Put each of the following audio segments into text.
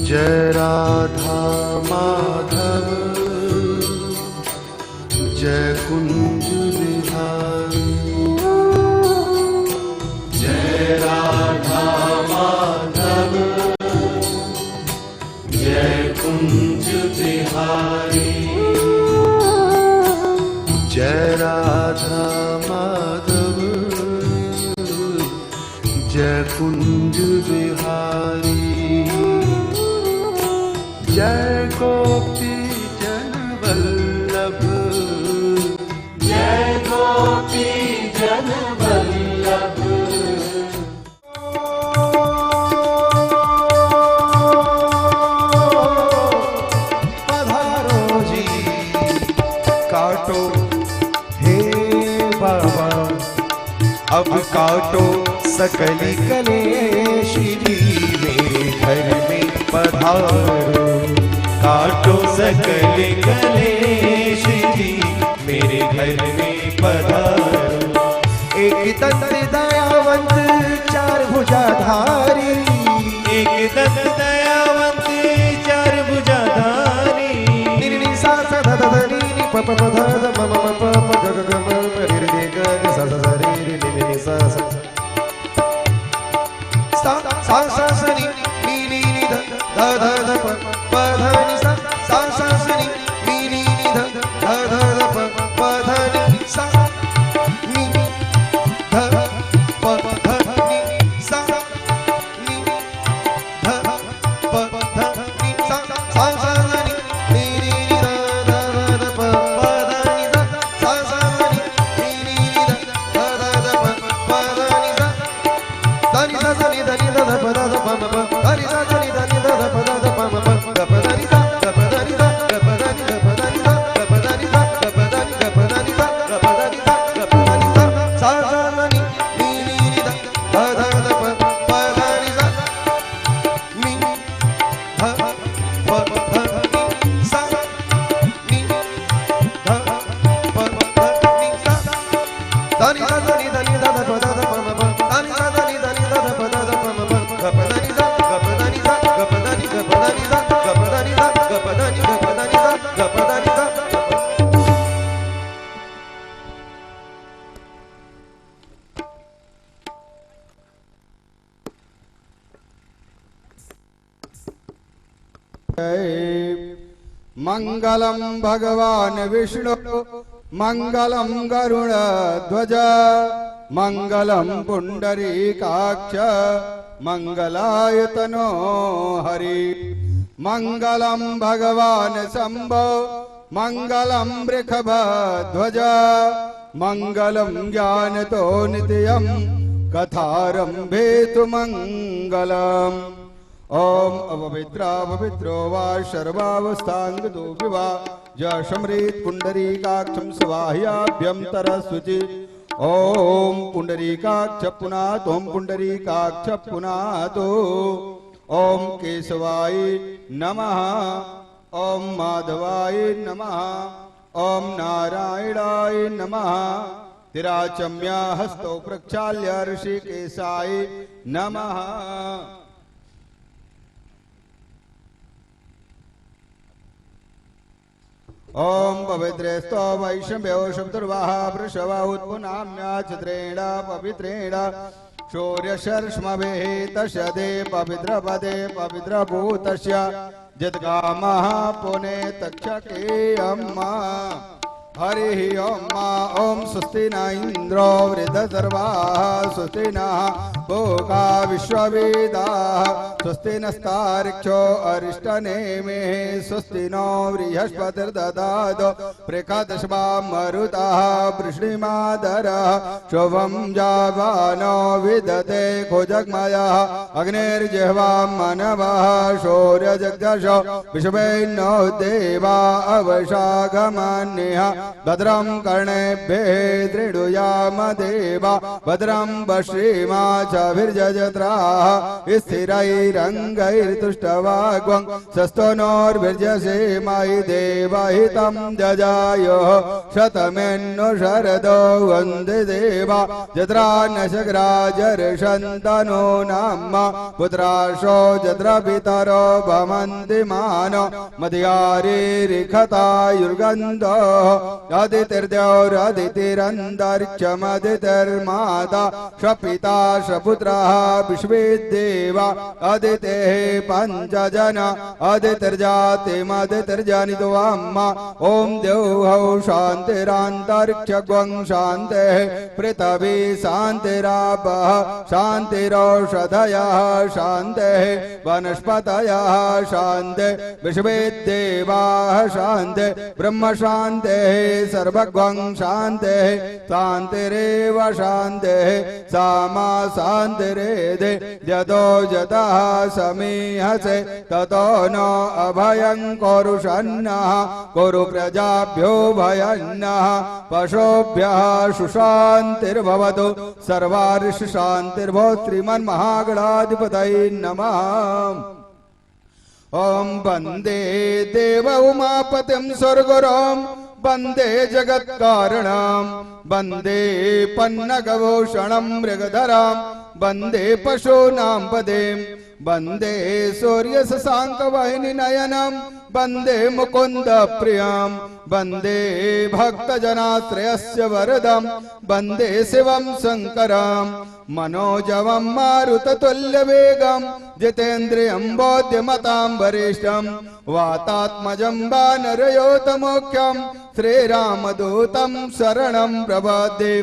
जय राधा माधव जय कुंज बिहारी। जय राधा माधव जय कुंज बिहारी। जय राधा माधव जय कुंज बिहारी। जय गोपी जन वल्लभ जय गोपी जन वल्लभ। पधारो जी काटो हे बाबा अब काटो सकली कलेश जी मेरे घर में पधारो। काटो सकल कलेश जी मेरे घर में पधारो। एक दंत दयावंत चार भुजाधारी। एक दंत दयावंत चार भुजाधारी। निनि सा सा ध ध ध नि नि प प प ध ध म म प प ग ग म म रि रि ग ग सा सा सा रि रि नि नि सा सा सा सा सा नि नि नि नि ध ध ध ध प प ध नि सा सा सा सा नि नि नि नि ध ध ध ध प प ध नि सा नि ध प ध नि सा नि ध प ध नि सा सा सा नि नि नि नि ध ध ध प प ध नि सा सा सा नि नि नि ध ध ध प प ध नि सा सा नि सा सा नि ध नि ध ध प ध ध प म प ध नि सा सा नि ध नि ध ध प ध ध प म प ग प ध नि सा ग प ध नि सा ग प ध नि ग प ध नि सा ग प ध नि सा ग प ध नि ग प ध नि सा ग प ध नि सा ग प ध नि सा सा सा नि नि नि नि ध ध ध ध प प ध नि सा नि ध प ध नि सा नि ध प ध नि सा सा नि सा सा नि ध नि ध ध प ध ध प म प सा नि सा सा नि ध नि ध ध प ध ध प म प ग प ध नि सा ग प ध नि सा ग प ध नि ग प ध नि सा ग प ध नि सा ग प ध नि ग प ध नि सा ग प ध नि सा। मंगलम भगवान विष्णु मंगलम गरुड़ ध्वज मंगलम पुंडरीकाक्ष मंगलायतनो हरि। मंगलम भगवान शंभो मंगलम वृषभध्वज मंगलम ज्ञानतो नित्यं कथारंभेतु मंगलम। ओम अपवित्रो वा सर्वावस्थांगतो विवा जशमृत पुंडरीकाक्षं स्वाह्याभ्यंतरसुचि। ओम पुंडरीकाक्ष पुनातो ओम पुंडरीकाक्ष पुनातो। ओम केशवाय नमः ओम माधवाय नमः ओम नारायणाय नमः। तिराचम्या हस्तौ प्रक्षाल्य ऋषिकेशाय नमः। ओम पवित्रेस्तो वैष्णव्यो शब्दुर्वाह वृषभ उत्पुनाम्या चित्रेण पवित्रेण शौर्यशर्ष्मभिः तस्यदे पवित्रपदे पवित्रभूतस्य यत्कामः पुने तक्षके अम्मा। हरि ओम ओम स्वस्ति न इंद्रो वृद्धसर्वाः स्वस्ति नः भोगा विश्ववेदाः स्वस्ति नस्तार्क्ष्यो अरिष्टनेमिः स्वस्ति नो बृहस्पतिर्दधातु प्रखदशवा मरुतः वृष्णिमादरः शुभं जावानो विदते खुजग्मयः अग्निर्जिह्वा मनवः शौर्यजगदशो विश्वेन्नो देवा अवशागमन्यः भद्रं कर्णेभ्यः दृढुयाम देवा भद्रं पश्येमाक्षभिर्यजत्राः स्थिरैरङ्गैर्तुष्टवाग्वं सस्तनोर्भिर्यसेमायि देवहितं जजायो शतमेन्नु शरदो वन्दे देवा जत्रा नशग्राजर्षन्तनो नाम पुत्राशो जत्र पितरो भवन्ति मानो मध्यारिरिखतायुर्गन्धो अदितिर्द्यौरदितिरन्तरिक्षमदितिर्माता शपिता शपुत्रः विश्वेदेवा अदितेः पञ्चजन अदितिर्जातिमदितिर्जनितो अम्मा ॐ द्यौः शान्तिरान्तरिक्षगं शान्तिः पृथिवी शान्तिरापः शान्तिरौषधयः शान्तिः वनस्पतयः शान्तिः विश्वेदेवाः शान्तिः ब्रह्म शान्तिः सर्वगं शान्तिः शान्तिरेव शान्तिः सामा शान्तिरेधि यतो यतः समीहसे ततो न अभयं करुषन्नः कुरु प्रजाभ्यो भयन्नः पशुभ्यः सुशान्तिर्भवतु सर्वार्ष शान्तिर्भवतु श्रीमन्महागणाधिपतये नमः। ॐ वन्दे देव उमापतिं स्वर्गुरुं वन्दे जगत्कारणं वन्दे पन्नगभूषणं मृगधरां वन्दे पशूनां पदें वन्दे सूर्यशशाङ्कवाहिनी नयनं वन्दे मुकुन्द प्रियं वन्दे भक्तजनाश्रयस्य वरदं वन्दे शिवं शङ्करं मनोजवं मारुततुल्यवेगं जितेन्द्रियं बौद्ध्यमतां वरिष्ठं वातात्मजं वानरयोतमोख्यं श्रीरामदूतं शरणं प्रपद्ये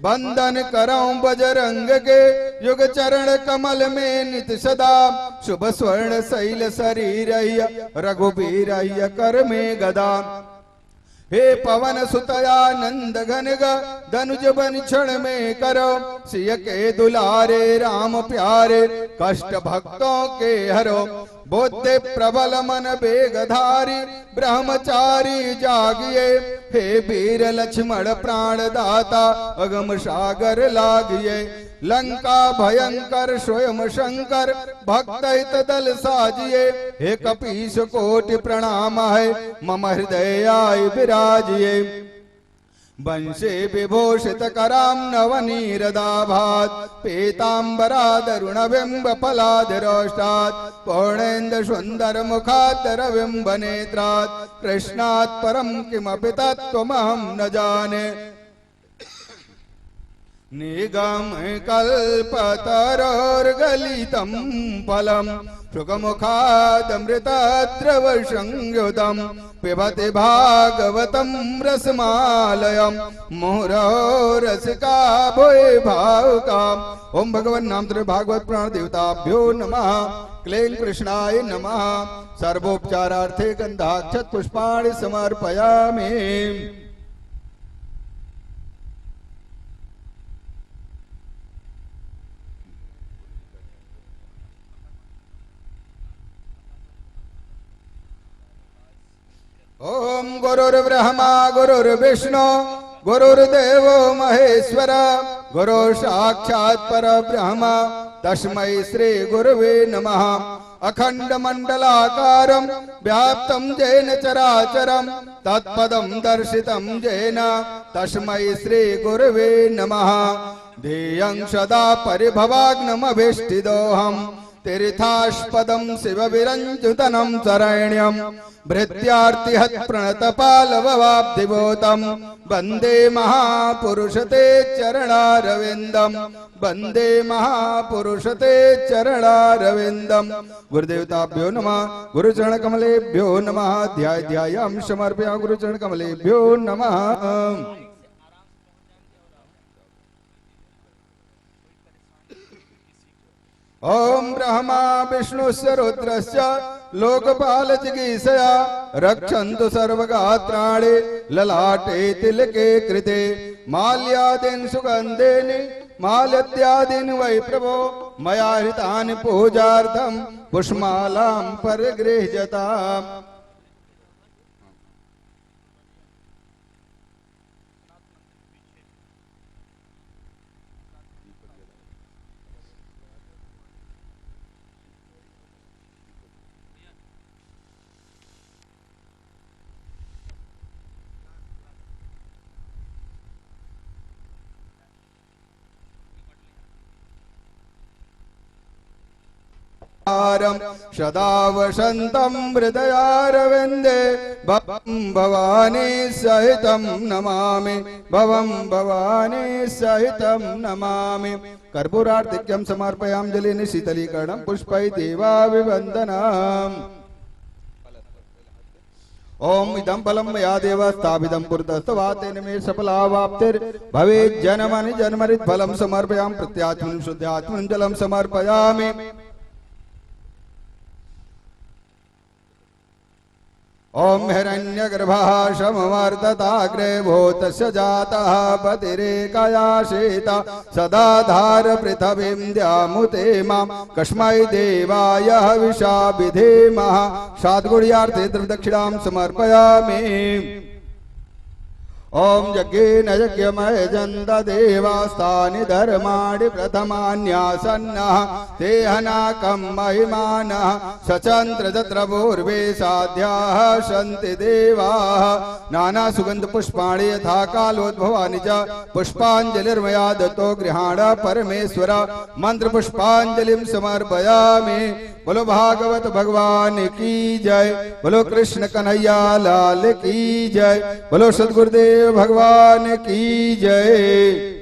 बंधन करऊं बजरंग के युग चरण कमल में नित सदा शुभ स्वर्ण शैल शरीर रघुबीर कर में गदा हे पवन सुतयानंद घन धनुज बन क्षण में करो सिय के दुलारे राम प्यारे कष्ट भक्तों के हरो बुद्धि प्रबल मन बेगधारी ब्रह्मचारी जागिए हे वीर लक्ष्मण प्राणदाता अगम सागर लागिए लंका भयंकर स्वयं शंकर भक्त हित दल साजिए हे कपीश कोटि प्रणाम है मम हृदय आय विराजिए वंशे विभूषित कराम नवनीरदाभात पीतांबरादरुणबिंब फलाधिरोष्टात् पूर्णेन्दु सुंदर मुखात् रविंब नेत्रात् कृष्णात् परम किमपि तत्त्वमहं न जाने निगम कल्पतरोर्गलितं फलम् शुकमुखादमृतद्रव संयुतं पिबति भागवतं रसमालयं मुहुरो रसिका भूय भावुकाम्। ओम भगवन् नाम भागवत प्राण देवताभ्यो नमः। क्लीं कृष्णाय नमः। सर्वोपचारार्थे गंधाक्षत पुष्पाणि समर्पयामि। ओम गुरुर्ब्रह्मा गुरुर्विष्णु गुरुर्देवो महेश्वर गुरु साक्षात् परब्रह्म तस्मै श्री गुरुवे नमः। अखंड मंडलाकारं व्याप्तं येन चराचरं तत्पदं दर्शितं येन तस्मै श्री गुरुवे नमः। ध्येयं सदा परिभवाग्नमभीष्टिदोहम् तीर्थास्पदं शिवविरञ्जुतनं शरण्यं भृत्यार्तिहत् प्रणतपालववाब्धिभूतं वन्दे महापुरुषते चरणारविन्दं वन्दे महापुरुषते चरणारविन्दं। गुरुदेवताभ्यो नमः। गुरुचरणकमलेभ्यो नमः। ध्यायां समर्पयामि गुरुचरणकमलेभ्यो नमः। ओम ब्रह्मा विष्णुस्य रुद्रस्य लोकपाल चिकीर्षया रक्षन्तु सर्वगात्राणि ललाटे तिलके कृते माल्यादीन् सुगन्धेन माल्यत्यादीन् वै प्रभो मया हृतानि पूजार्थं पुष्पमालां परिगृह्यताम्। सारम सदा वसंतम हृदयारविंदे भवं भवानी सहितं नमामि भवं भवानी सहितं नमामि। कर्पूरार्तिक्यं समर्पयामि शीतलीकरणं पुष्पै देवाभिवन्दनम्। ओम इदं फलं मया देव स्थापितं पुरतस्तवा तेन मे सफलावाप्तिर्भवेत्। जन्मनि जन्मनि फलं समर्पयामि प्रत्यात्मनं शुद्धात्मनं जलं समर्पयामि। ओम हिरण्यगर्भः समवर्तताग्रे भूतस्य जातः पतिरेकयाशीत सदा धार पृथिवीं द्यामुते मां कस्मै देवाय हविषा विधेमः। साद्गुण्यार्थे दक्षिणां समर्पयामि। ओम यज्ञेन यज्ञमयजन्त देवास्तानि धर्माणि प्रथमान्यासन्नः तेहनाकं महिमानः सचन्द्र तत्र पूर्वे साध्याः सन्ति देवाः। नाना सुगन्ध पुष्पाणि यथा कालोद्भवानि च पुष्पाञ्जलिर्मया दत्तो गृहाण परमेश्वर। मंत्र पुष्पाञ्जलिं समर्पयामि। बोलो भागवत भगवान की जय। बोलो कृष्ण कन्हैया लाल की जय। बोलो सद्गुरुदेव भगवान की जय।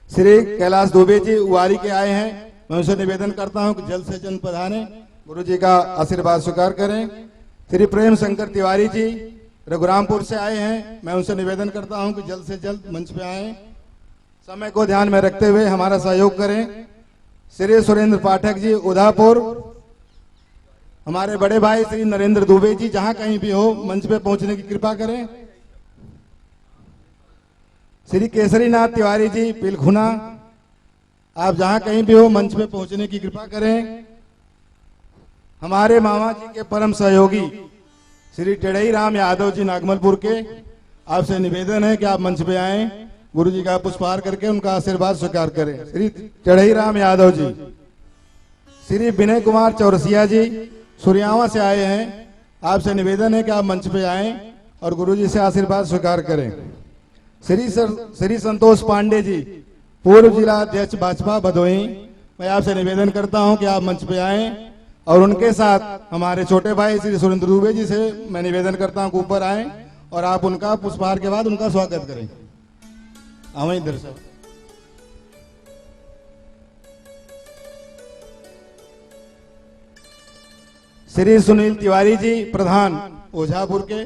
श्री कैलाश दुबे जी उवारी के आए हैं। मैं उनसे निवेदन करता हूं कि जल्द से जल्द पधारें, गुरु जी का आशीर्वाद स्वीकार करें। श्री प्रेम शंकर तिवारी जी रघुरामपुर से आए हैं। मैं उनसे निवेदन करता हूं कि जल्द से जल्द मंच पे आए, समय को ध्यान में रखते हुए हमारा सहयोग करें। श्री सुरेंद्र पाठक जी उदापुर, हमारे बड़े भाई श्री नरेंद्र दुबे जी जहां कहीं भी हो मंच पे पहुंचने की कृपा करें। श्री केसरीनाथ तिवारी जी पिलखुना, आप जहां कहीं भी हो मंच पे पहुंचने की कृपा करें। हमारे मामा जी के परम सहयोगी श्री टेढ़ई राम यादव जी नागमलपुर के, आपसे निवेदन है कि आप मंच पे आएं, गुरु जी का पुष्पहार करके उनका आशीर्वाद स्वीकार करें। श्री टेढ़ई राम यादव जी। श्री विनय कुमार चौरसिया जी सुरियावा से आए हैं। आपसे निवेदन है कि आप मंच पे आएं और गुरु जी से आशीर्वाद स्वीकार करें। श्री संतोष पांडे जी पूर्व जिला अध्यक्ष भाजपा भदोही, मैं आपसे निवेदन करता हूं कि आप मंच पे आएं और उनके साथ हमारे छोटे भाई श्री सुरेंद्र दुबे जी से मैं निवेदन करता हूं कि ऊपर आएं और आप उनका पुष्पहार के बाद उनका स्वागत करें। आओ इधर से। श्री सुनील तिवारी जी प्रधान ओझापुर के,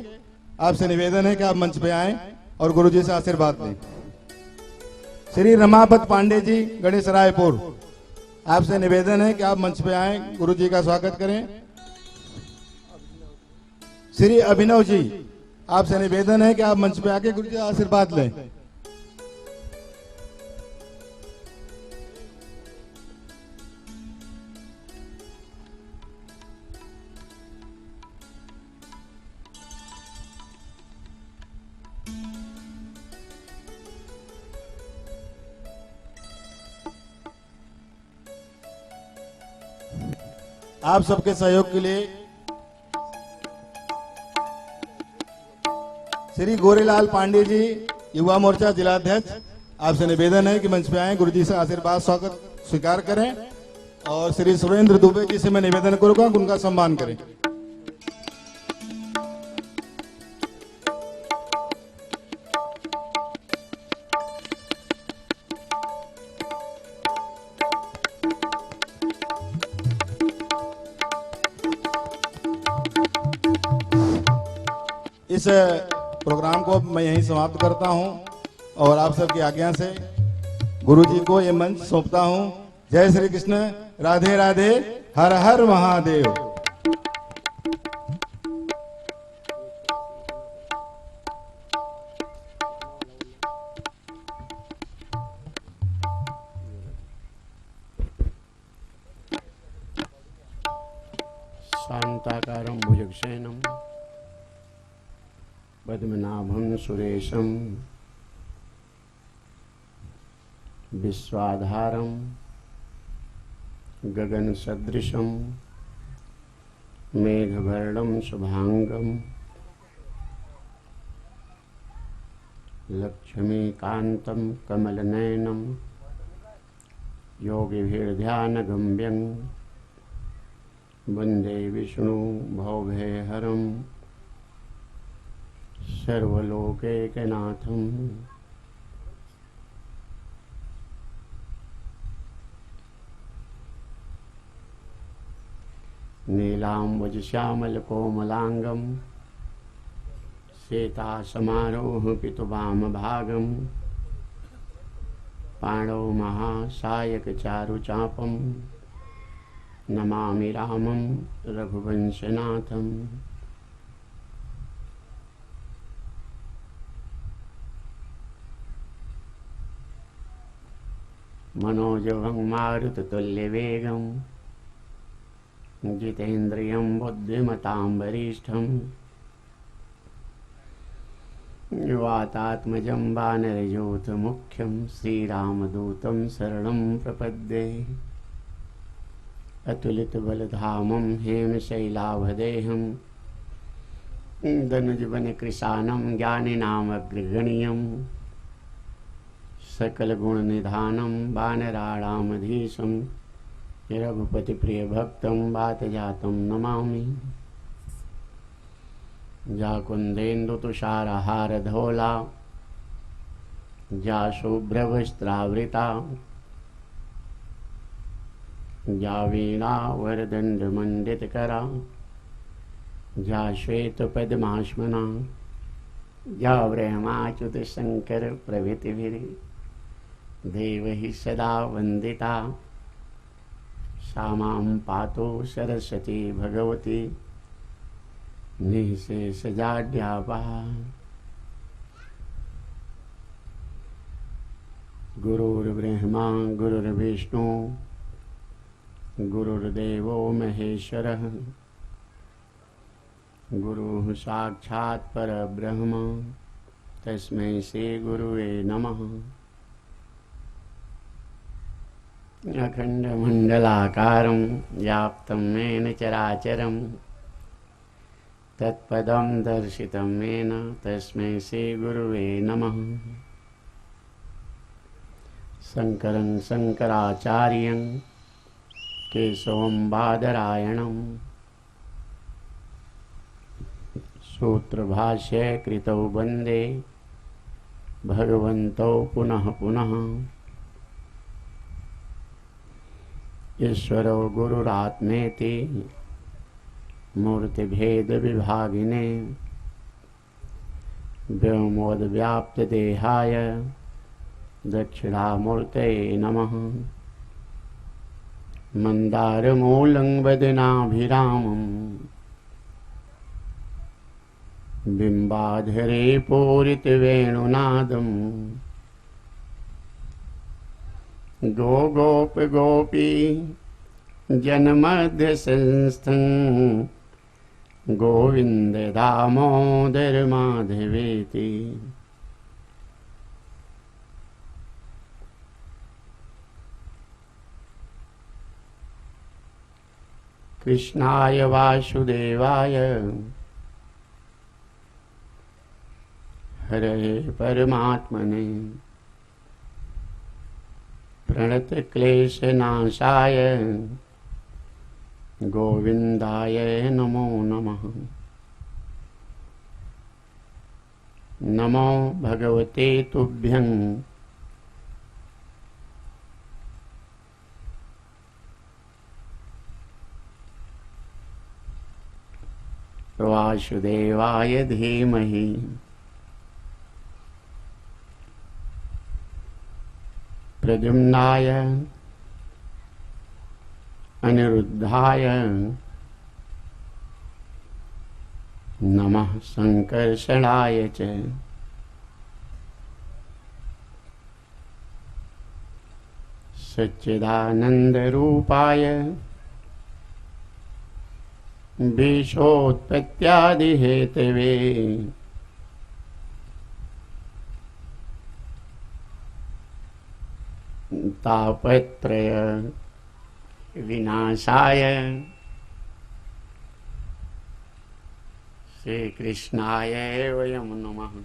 आपसे निवेदन है कि आप मंच पे आएं और गुरु जी से आशीर्वाद लें। श्री रमापत पांडे जी गणेश रायपुर, आपसे निवेदन है कि आप मंच पे आएं, गुरु जी का स्वागत करें। श्री अभिनव जी, आपसे निवेदन है कि आप मंच पे आके गुरु जी का आशीर्वाद लें। आप सबके सहयोग के लिए श्री गोरेलाल पांडे जी युवा मोर्चा जिलाध्यक्ष, आपसे निवेदन है कि मंच पे आए, गुरु जी से आशीर्वाद स्वागत स्वीकार करें। और श्री सुरेंद्र दुबे जी से मैं निवेदन करूंगा कि उनका सम्मान करें। इस प्रोग्राम को मैं यहीं समाप्त करता हूं और आप सबकी आज्ञा से गुरु जी को ये मंच सौंपता हूं। जय श्री कृष्ण, राधे राधे, हर हर महादेव। शयनं पद्मनाभं सुरेशं विश्वाधारं गगनसदृशं मेघवर्णं शुभांगं लक्ष्मीकान्तं कमलनयनं योगिभिर्ध्यानगम्यं वन्दे विष्णु भवभयहरं सर्वलोकैकनाथं। नीलाम्बुजश्यामलकोमलाङ्गं सीतासमारोहपितुवामभागं पाणौ महासायकचारुचापं नमामि रामं रघुवंशनाथं। मनोजवं मारुततुल्यवेगं जितेन्द्रियं बुद्धिमतां वरिष्ठं वातात्मजं वानरयूथमुख्यं श्रीरामदूतं शरणं प्रपद्ये। अतुलितबलधामं हेमशैलाभदेहं दनुजवनकृशानं ज्ञानिनामग्रगण्यं सकलगुणनिधानं वानराणामधीशं रघुपतिप्रियभक्तं वातजातं नमामि। जाकुन्देन्दुतुषारहारधौला जा शुभ्रवस्त्रावृता जा वीणावरदण्डमण्डितकरा जा श्वेतपद्माश्मना या ब्रह्माच्युतशङ्करप्रभृतिभिर्देवैः सदा वन्दिता सा मां पातु सरस्वती भगवती निःशेषजाड्यापहा। गुरुर्ब्रह्मा गुरुर्विष्णु गुरुर्देवो महेश्वरः गुरुः साक्षात् परब्रह्म तस्मै श्री गुरुवे नमः। अखण्डमण्डलाकारं व्याप्तं येन चराचरं तत्पदं दर्शितं येन तस्मै श्रीगुरुवे नमः। शङ्करं शङ्कराचार्यं केशवं बादरायणं सूत्रभाष्यकृतौ वन्दे भगवन्तौ पुनः पुनः। ईश्वरो गुरुरात्मेति मूर्तिभेदविभागिने व्योमोदव्याप्तदेहाय दक्षिणामूर्तये नमः। मन्दारमूलं वदनाभिरामं बिम्बाधरे पूरितवेणुनादं गोपी जनमध्यसंस्थं गोविन्द दामोदर माधवेति। कृष्णाय वासुदेवाय हरे परमात्मने प्रणतक्लेशनाशाय गोविन्दाय नमो नमः। नमो भगवते तुभ्यं वासुदेवाय धीमहि प्रद्युम्नाय अनिरुद्धाय नमः संकर्षणाय च। सच्चिदानंद रूपाय विषोत्पत्त्यादि हेतवे तापत्रय विनाशाय श्री कृष्णाय वयं नमः।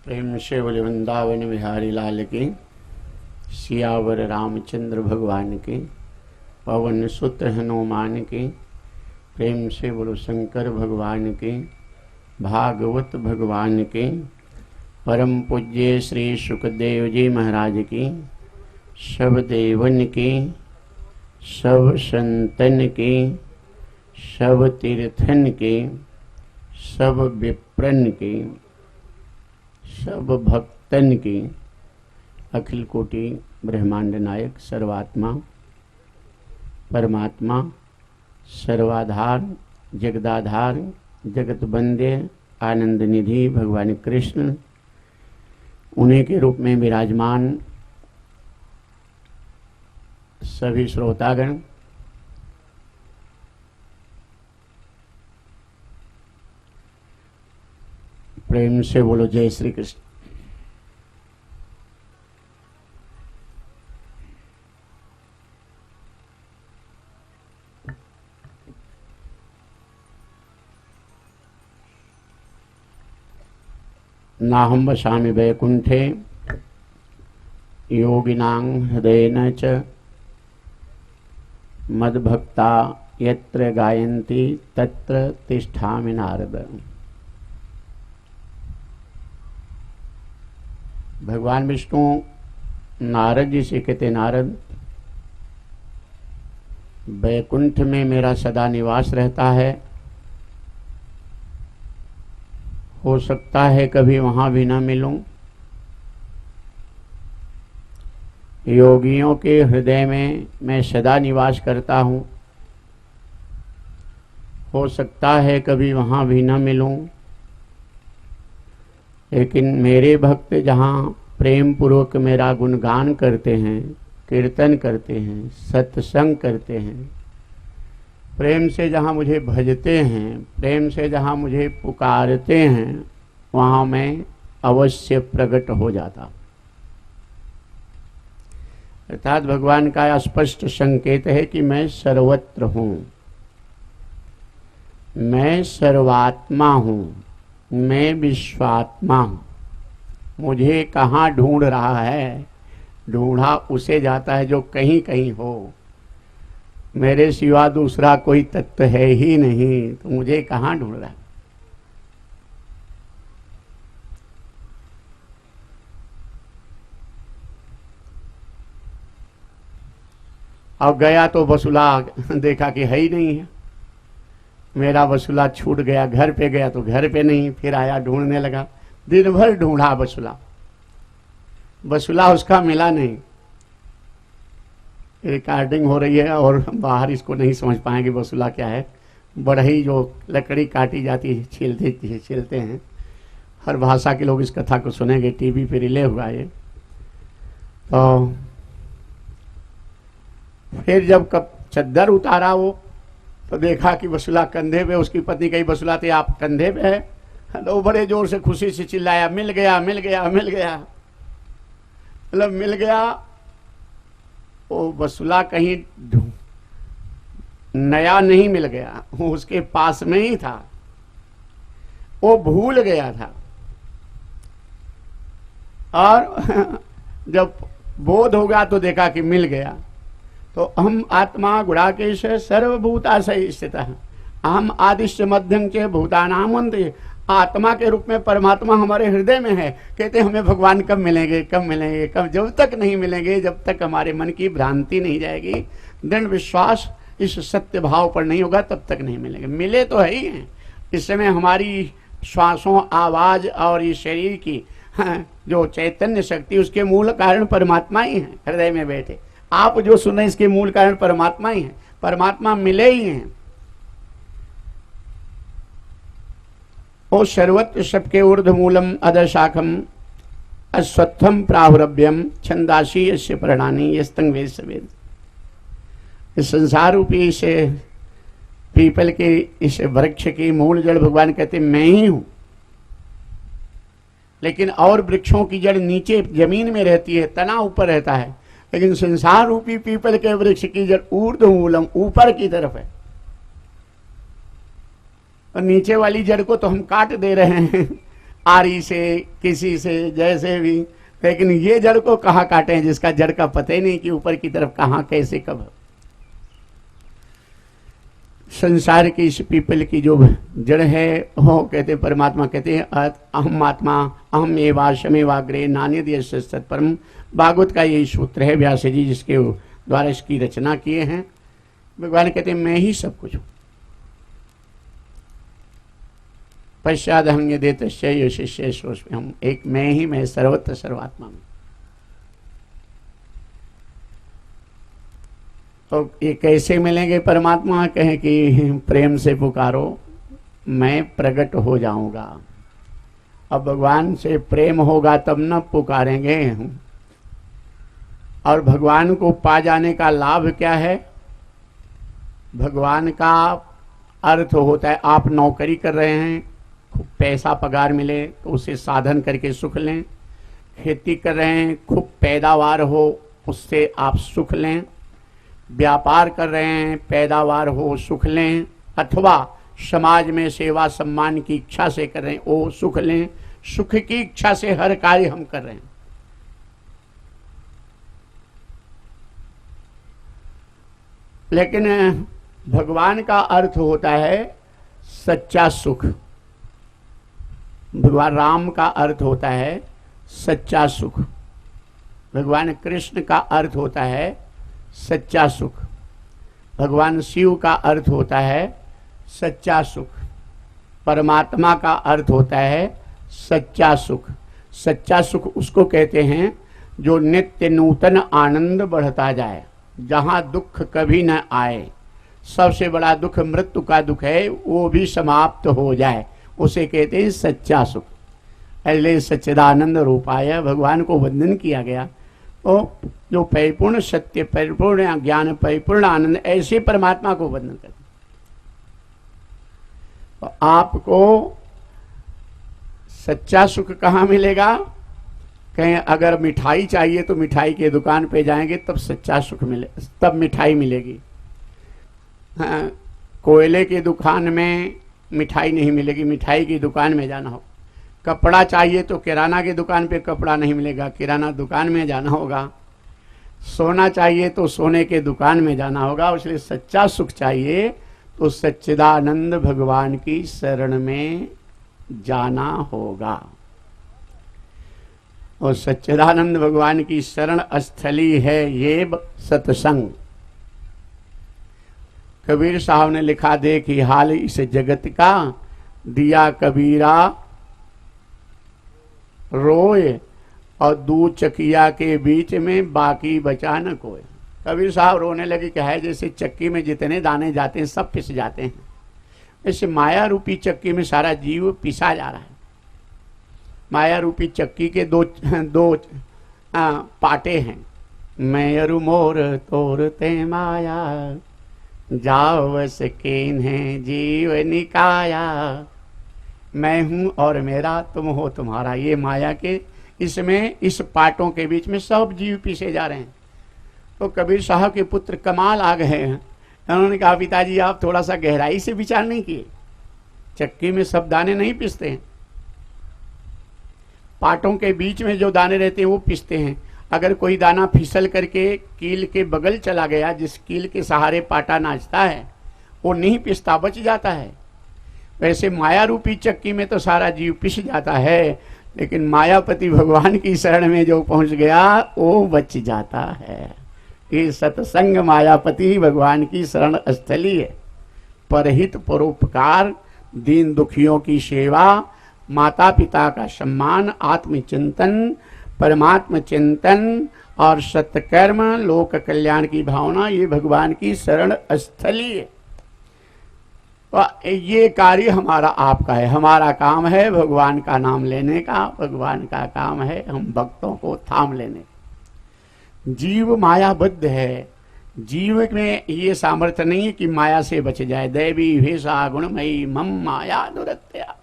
प्रेम से बोले वृंदावन बिहारी लाल की, सियावर रामचंद्र भगवान की, पवन सुत हनुमान की। प्रेम से बोलो शंकर भगवान की, भागवत भगवान की। परम पूज्य श्री सुखदेव जी महाराज की, सब देवन की, सब संतन की, सब तीर्थन की, सब विप्रन की, सब भक्तन की। अखिल कोटि ब्रह्मांड नायक सर्वात्मा परमात्मा सर्वाधार जगदाधार जगत बंदे आनंद निधि भगवान कृष्ण, उन्हीं के रूप में विराजमान सभी श्रोतागण, प्रेम से बोलो जय श्री कृष्ण। नाहं वसामि वैकुंठे योगिनां हृदयेन च मद्भक्ता यत्र गायन्ति तत्र तिष्ठामि नारद। भगवान विष्णु नारद जी से कहते, नारद वैकुंठ में मेरा सदा निवास रहता है, हो सकता है कभी वहां भी न मिलूं। योगियों के हृदय में मैं सदा निवास करता हूं, हो सकता है कभी वहां भी न मिलूं। लेकिन मेरे भक्त जहाँ प्रेम पूर्वक मेरा गुणगान करते हैं, कीर्तन करते हैं, सत्संग करते हैं, प्रेम से जहाँ मुझे भजते हैं, प्रेम से जहाँ मुझे पुकारते हैं, वहाँ मैं अवश्य प्रकट हो जाता। अर्थात भगवान का स्पष्ट संकेत है कि मैं सर्वत्र हूँ, मैं सर्वात्मा हूँ, मैं विश्वात्मा हूँ। मुझे कहाँ ढूंढ रहा है? ढूंढा उसे जाता है जो कहीं कहीं हो। मेरे सिवा दूसरा कोई तत्व है ही नहीं, तो मुझे कहाँ ढूंढ रहा है? अब गया तो वसूला देखा कि है ही नहीं है। मेरा वसूला छूट गया, घर पे गया तो घर पे नहीं, फिर आया ढूंढने लगा, दिन भर ढूंढा वसूला, वसूला उसका मिला नहीं। रिकॉर्डिंग हो रही है और बाहर इसको नहीं समझ पाएंगे वसूला क्या है। बढ़ई जो लकड़ी काटी जाती है, छीलते हैं, हर भाषा के लोग इस कथा को सुनेंगे, टीवी पे रिले हुआ ये। तो फिर जब कब चद्दर उतारा वो, तो देखा कि वसूला कंधे पे, उसकी पत्नी कही वसूला थे आप कंधे पे है, तो बड़े जोर से खुशी से चिल्लाया, मिल गया मिल गया मिल गया। मतलब मिल गया। वो वसूला कहीं नया नहीं मिल गया, वो उसके पास में ही था, वो भूल गया था। और जब बोध होगा तो देखा कि मिल गया। तो हम आत्मा गुणाकेश सर्वभूताशय स्थित हम आदिश्य मध्यम के भूतानाम अंत। आत्मा के रूप में परमात्मा हमारे हृदय में है। कहते हमें भगवान कब मिलेंगे, कब मिलेंगे, कब? जब तक नहीं मिलेंगे, जब तक हमारे मन की भ्रांति नहीं जाएगी, दृढ़ विश्वास इस सत्य भाव पर नहीं होगा, तब तक नहीं मिलेंगे। मिले तो है ही हैं। इस समय हमारी श्वासों, आवाज और इस शरीर की हाँ, जो चैतन्य शक्ति उसके मूल कारण परमात्मा ही है, हृदय में बैठे। आप जो सुने इसके मूल कारण परमात्मा ही है, परमात्मा मिले ही हैं। ओ सर्वत्र सबके ऊर्ध मूलम अदशाखम अश्वत्थम प्राहुरभ्यम छंदासी यस्य पर्णानि यस्तंग वेद सवेद। इस संसार रूपी इस पीपल के इस वृक्ष की मूल जड़ भगवान कहते मैं ही हूं। लेकिन और वृक्षों की जड़ नीचे जमीन में रहती है, तना ऊपर रहता है, लेकिन संसार रूपी पीपल के वृक्ष की जड़ ऊर्ध्व मूलम ऊपर की तरफ है। और नीचे वाली जड़ को तो हम काट दे रहे हैं आरी से, किसी से, जैसे भी, लेकिन ये जड़ को कहाँ काटे हैं जिसका जड़ का पता ही नहीं कि ऊपर की तरफ कहाँ कैसे कब। संसार की इस पीपल की जो जड़ है वो कहते परमात्मा कहते हैं अहम आत्मा अहम एवाशमेवाग्रे नान्यद यस्य सत्परम। भागवत का यही सूत्र है व्यास जी जिसके द्वारा इसकी रचना किए हैं। भगवान कहते हैं मैं ही सब कुछ हूं। पश्चात हम देते शिष्य हम एक मैं ही मैं सर्वत्र सर्वात्मा में। तो ये कैसे मिलेंगे परमात्मा? कहें कि प्रेम से पुकारो मैं प्रकट हो जाऊंगा। अब भगवान से प्रेम होगा तब न पुकारेंगे। और भगवान को पा जाने का लाभ क्या है? भगवान का अर्थ होता है आप नौकरी कर रहे हैं, खूब पैसा पगार मिले तो उसे साधन करके सुख लें। खेती कर रहे हैं, खूब पैदावार हो उससे आप सुख लें। व्यापार कर रहे हैं, पैदावार हो सुख लें। अथवा समाज में सेवा सम्मान की इच्छा से कर रहे हैं, वो सुख लें। सुख की इच्छा से हर कार्य हम कर रहे हैं। लेकिन भगवान का अर्थ होता है सच्चा सुख। भगवान राम का अर्थ होता है सच्चा सुख। भगवान कृष्ण का अर्थ होता है सच्चा सुख। भगवान शिव का अर्थ होता है सच्चा सुख। परमात्मा का अर्थ होता है सच्चा सुख। सच्चा सुख उसको कहते हैं जो नित्य नूतन आनंद बढ़ता जाए, जहां दुख कभी न आए। सबसे बड़ा दुख मृत्यु का दुख है, वो भी समाप्त हो जाए, उसे कहते हैं सच्चा सुख। पहले सच्चिदानंद रूपाय भगवान को वंदन किया गया। तो जो परिपूर्ण सत्य, परिपूर्ण ज्ञान, परिपूर्ण आनंद, ऐसे परमात्मा को वंदन करते। तो आपको सच्चा सुख कहाँ मिलेगा? कहीं अगर मिठाई चाहिए तो मिठाई की दुकान पे जाएंगे तब सच्चा सुख मिले, तब मिठाई मिलेगी। हाँ, कोयले की दुकान में मिठाई नहीं मिलेगी, मिठाई की दुकान में जाना हो। कपड़ा चाहिए तो किराना की दुकान पे कपड़ा नहीं मिलेगा, किराना दुकान में जाना होगा। सोना चाहिए तो सोने के दुकान में जाना होगा। इसलिए सच्चा सुख चाहिए तो सच्चिदानंद भगवान की शरण में जाना होगा। और सच्चिदानंद भगवान की शरण स्थली है ये सत्संग। कबीर साहब ने लिखा, देखी हाल इस जगत का, दिया कबीरा रोए और दूध चकिया के बीच में बाकी बचा न कोई। कबीर साहब रोने लगे कि है जैसे चक्की में जितने दाने जाते हैं सब पिस जाते हैं, ऐसे माया रूपी चक्की में सारा जीव पिसा जा रहा है। माया रूपी चक्की के दो पाटे हैं। मैं अरु मोर तोरते माया, जाओ सकेन है जीव निकाया। मैं हूं और मेरा, तुम हो तुम्हारा। ये माया के इसमें इस पाटों के बीच में सब जीव पीसे जा रहे हैं। तो कबीर साहब के पुत्र कमाल आ गए हैं। उन्होंने कहा, पिताजी आप थोड़ा सा गहराई से विचार नहीं किए, चक्की में सब दाने नहीं पिसते हैं, पाटों के बीच में जो दाने रहते हैं वो पिसते हैं। अगर कोई दाना फिसल करके कील के बगल चला गया, जिस कील के सहारे पाटा नाचता है, वो नहीं पिसता, बच जाता है। वैसे माया रूपी चक्की में तो सारा जीव पिस जाता है, लेकिन मायापति भगवान की शरण में जो पहुंच गया वो बच जाता है। ये सत्संग मायापति भगवान की शरण स्थली है। परहित परोपकार, दीन दुखियों की सेवा, माता पिता का सम्मान, आत्मचिंतन, परमात्म चिंतन और सत्कर्म, लोक कल्याण की भावना, ये भगवान की शरण स्थली है। ये कार्य हमारा आपका है। हमारा काम है भगवान का नाम लेने का, भगवान का काम है हम भक्तों को थाम लेने का। जीव मायाबद्ध है, जीव में ये सामर्थ्य नहीं है कि माया से बच जाए। दैवी भेषा गुणमयी मम माया दुरत्या।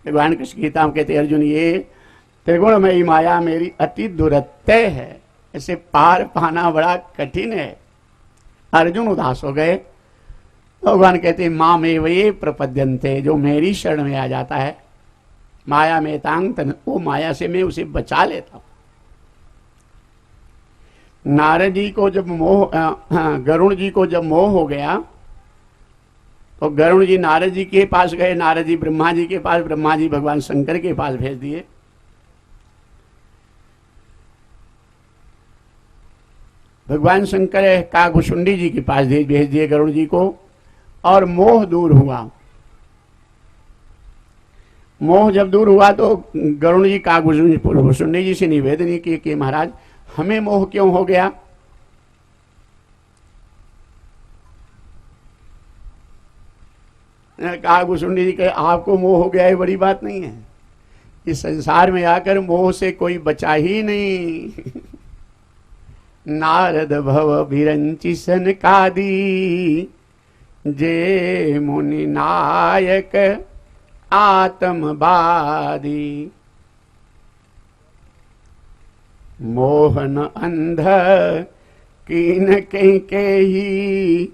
भगवान कृष्ण गीता में कहते अर्जुन, ये त्रिगुणमयी माया मेरी अति दुरत्य है, इसे पार पाना बड़ा कठिन है। अर्जुन उदास हो गए। भगवान कहते माँ में वे प्रपद्यन्ते, जो मेरी शरण में आ जाता है, माया में तांग तन, वो माया से मैं उसे बचा लेता हूं। नारद जी को जब गरुण जी को जब मोह हो गया तो गरुण जी नारद जी के पास गए, नारद जी ब्रह्मा जी के पास, ब्रह्मा जी भगवान शंकर के पास भेज दिए। भगवान शंकर कागभूषुंडी जी के पास भेज दिए गरुड़ जी को, और मोह दूर हुआ। मोह जब दूर हुआ तो गरुड़ जी कागभूषुंडी जी से निवेदन किए कि महाराज हमें मोह क्यों हो गया। कागभूषुंडी जी कहे आपको मोह हो गया है, बड़ी बात नहीं है। इस संसार में आकर मोह से कोई बचा ही नहीं। नारद भव विरंचि सनकादि, जे मुनि नायक आत्मवादी। मोहन अंध कीन के ही,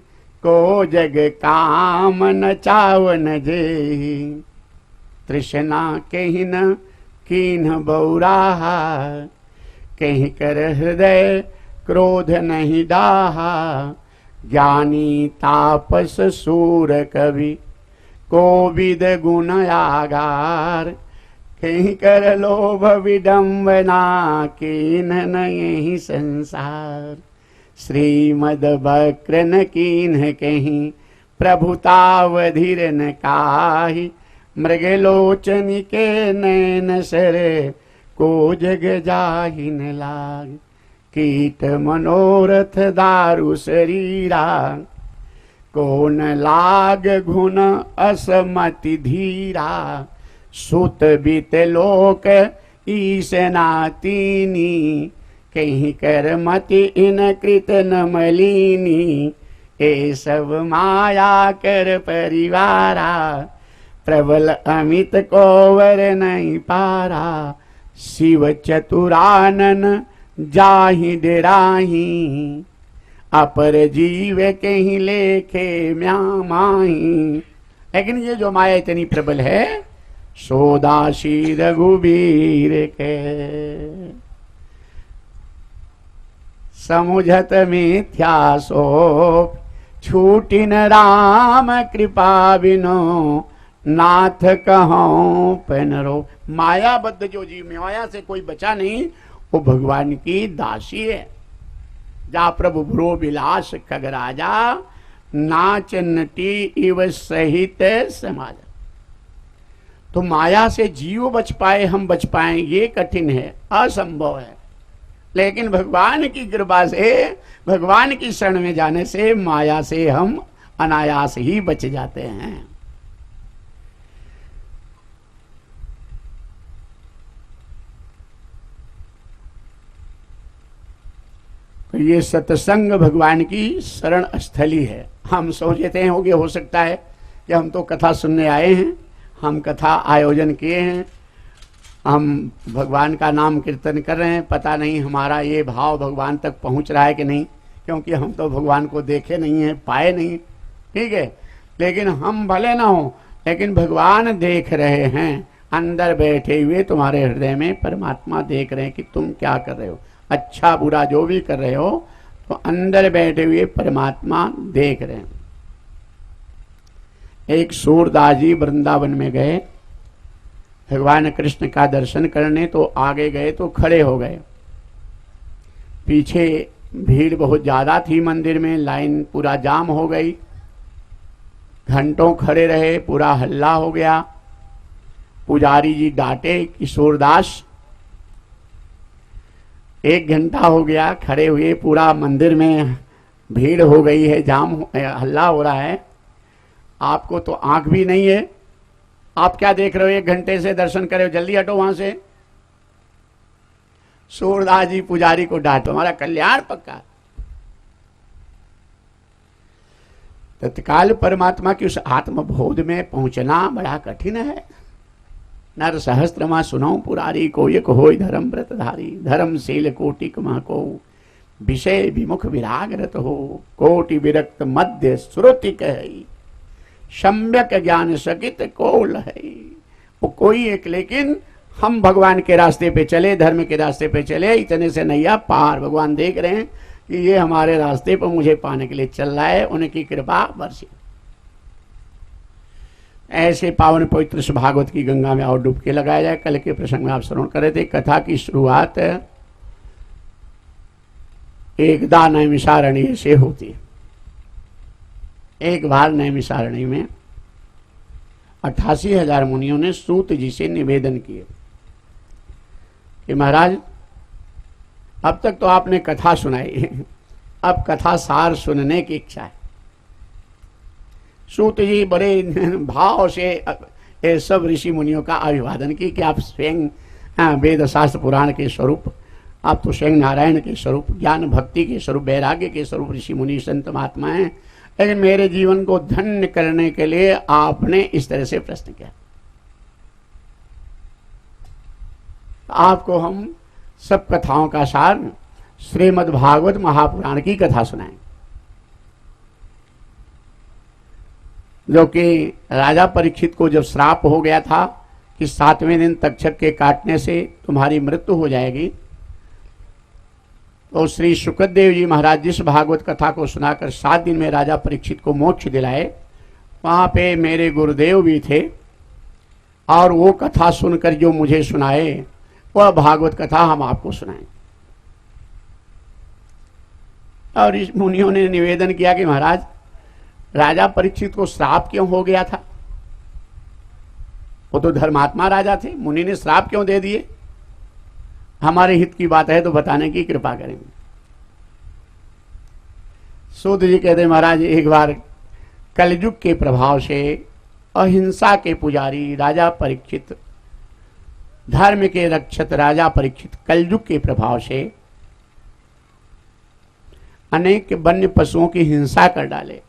को जग काम न चावन जे। तृष्णा कहिन कीन बौराहा, कहीं कर हृदय क्रोध नहीं डाहा। ज्ञानी तापस सूर कवि, कोविद गुण आगार। कहीं कर लोभ विडम्बना, कीन नहीं संसार। श्रीमद बक्र न कीन्ह कहीं, प्रभुतावधीर न काहि। मृगलोचन के नैन सर, को जग जाहि न लाग। कीट मनोरथ दारु शरीरा, कौन लाग घुन असमति धीरा। सुत बीत लोक ईशनातीनी, कहीं कर मति इन कृत न मलिनी। ए सब माया कर परिवारा, प्रबल अमित कोवर नहीं पारा। शिव चतुरानन जाहि डेराही, अपर जीव कहीं लेखे म्यामाही। लेकिन ये जो माया इतनी प्रबल है, सोदासी रघुबीर के। समुझत मिथ्या सो, छूटिन राम कृपा बिनो। नाथ कहूं पनरो। मायाबद्ध जो जीव, माया से कोई बचा नहीं, वो भगवान की दासी है। जा प्रभु भ्रो विलास खगराजा, नाच नटी इव सहित समाज। तो माया से जीव बच पाए, हम बच पाए, ये कठिन है, असंभव है। लेकिन भगवान की कृपा से, भगवान की शरण में जाने से माया से हम अनायास ही बच जाते हैं। तो ये सत्संग भगवान की शरण स्थली है। हम सोचते हैं कि हो सकता है कि हम तो कथा सुनने आए हैं, हम कथा आयोजन किए हैं, हम भगवान का नाम कीर्तन कर रहे हैं, पता नहीं हमारा ये भाव भगवान तक पहुंच रहा है कि नहीं, क्योंकि हम तो भगवान को देखे नहीं हैं, पाए नहीं, ठीक है। लेकिन हम भले ना हो, लेकिन भगवान देख रहे हैं। अंदर बैठे हुए तुम्हारे हृदय में परमात्मा देख रहे हैं कि तुम क्या कर रहे हो, अच्छा बुरा जो भी कर रहे हो, तो अंदर बैठे हुए परमात्मा देख रहे हैं। एक सूरदास जी वृंदावन में गए भगवान कृष्ण का दर्शन करने, तो आगे गए तो खड़े हो गए। पीछे भीड़ बहुत ज्यादा थी, मंदिर में लाइन पूरा जाम हो गई, घंटों खड़े रहे, पूरा हल्ला हो गया। पुजारी जी डांटे किशोरदास, 1 घंटा हो गया खड़े हुए, पूरा मंदिर में भीड़ हो गई है, हल्ला हो रहा है, आपको तो आंख भी नहीं है, आप क्या देख रहे हो, 1 घंटे से दर्शन करे हो, जल्दी हटो वहां से। सूरदास जी पुजारी को डांटो, हमारा कल्याण पक्का। तत्काल परमात्मा की उस आत्मबोध में पहुंचना बड़ा कठिन है। नर सहस्त्रमा सुनो पुरारी, को एक होय धर्म व्रतधारी, धर्मशील कोटिक को विषय विमुख विरागरत हो, कोटि विरक्त मध्य श्रुति कही, सम्यक ज्ञान सकित कोल है। वो कोई एक, लेकिन हम भगवान के रास्ते पे चले, धर्म के रास्ते पे चले, इतने से नैया पार। भगवान देख रहे हैं कि ये हमारे रास्ते पर मुझे पाने के लिए चल रहा है, उनकी कृपा बरसी। ऐसे पावन पवित्र इस भागवत की गंगा में और डुबकी लगाया जाए। कल के प्रसंग में आप श्रवण कर रहे थे, कथा की शुरुआत एकदा नैमिषारण्य से होती है। एक बार नैमिषारण्य में 88,000 मुनियों ने सूत जी से निवेदन किए कि महाराज अब तक तो आपने कथा सुनाई, अब कथा सार सुनने की इच्छा है। सूत जी बड़े भाव से सब ऋषि मुनियों का अभिवादन की कि आप स्वयं वेद शास्त्र पुराण के स्वरूप, आप तो स्वयं नारायण के स्वरूप, ज्ञान भक्ति के स्वरूप, वैराग्य के स्वरूप ऋषि मुनि संत महात्मा हैं, लेकिन मेरे जीवन को धन्य करने के लिए आपने इस तरह से प्रश्न किया। आपको हम सब कथाओं का सार श्रीमद् भागवत महापुराण की कथा सुनाएं, जो कि राजा परीक्षित को जब श्राप हो गया था कि 7वें दिन तक्षक के काटने से तुम्हारी मृत्यु हो जाएगी, तो श्री शुकदेव जी महाराज जिस भागवत कथा को सुनाकर 7 दिन में राजा परीक्षित को मोक्ष दिलाए, वहां पे मेरे गुरुदेव भी थे और वो कथा सुनकर जो मुझे सुनाए वह भागवत कथा हम आपको सुनाएं। और इस मुनियों ने निवेदन किया कि महाराज राजा परीक्षित को श्राप क्यों हो गया था, वो तो धर्मात्मा राजा थे, मुनि ने श्राप क्यों दे दिए, हमारे हित की बात है तो बताने की कृपा करेंगे। सूत जी कहते महाराज एक बार कलयुग के प्रभाव से अहिंसा के पुजारी राजा परीक्षित, धर्म के रक्षक राजा परीक्षित कलयुग के प्रभाव से अनेक वन्य पशुओं की हिंसा कर डाले।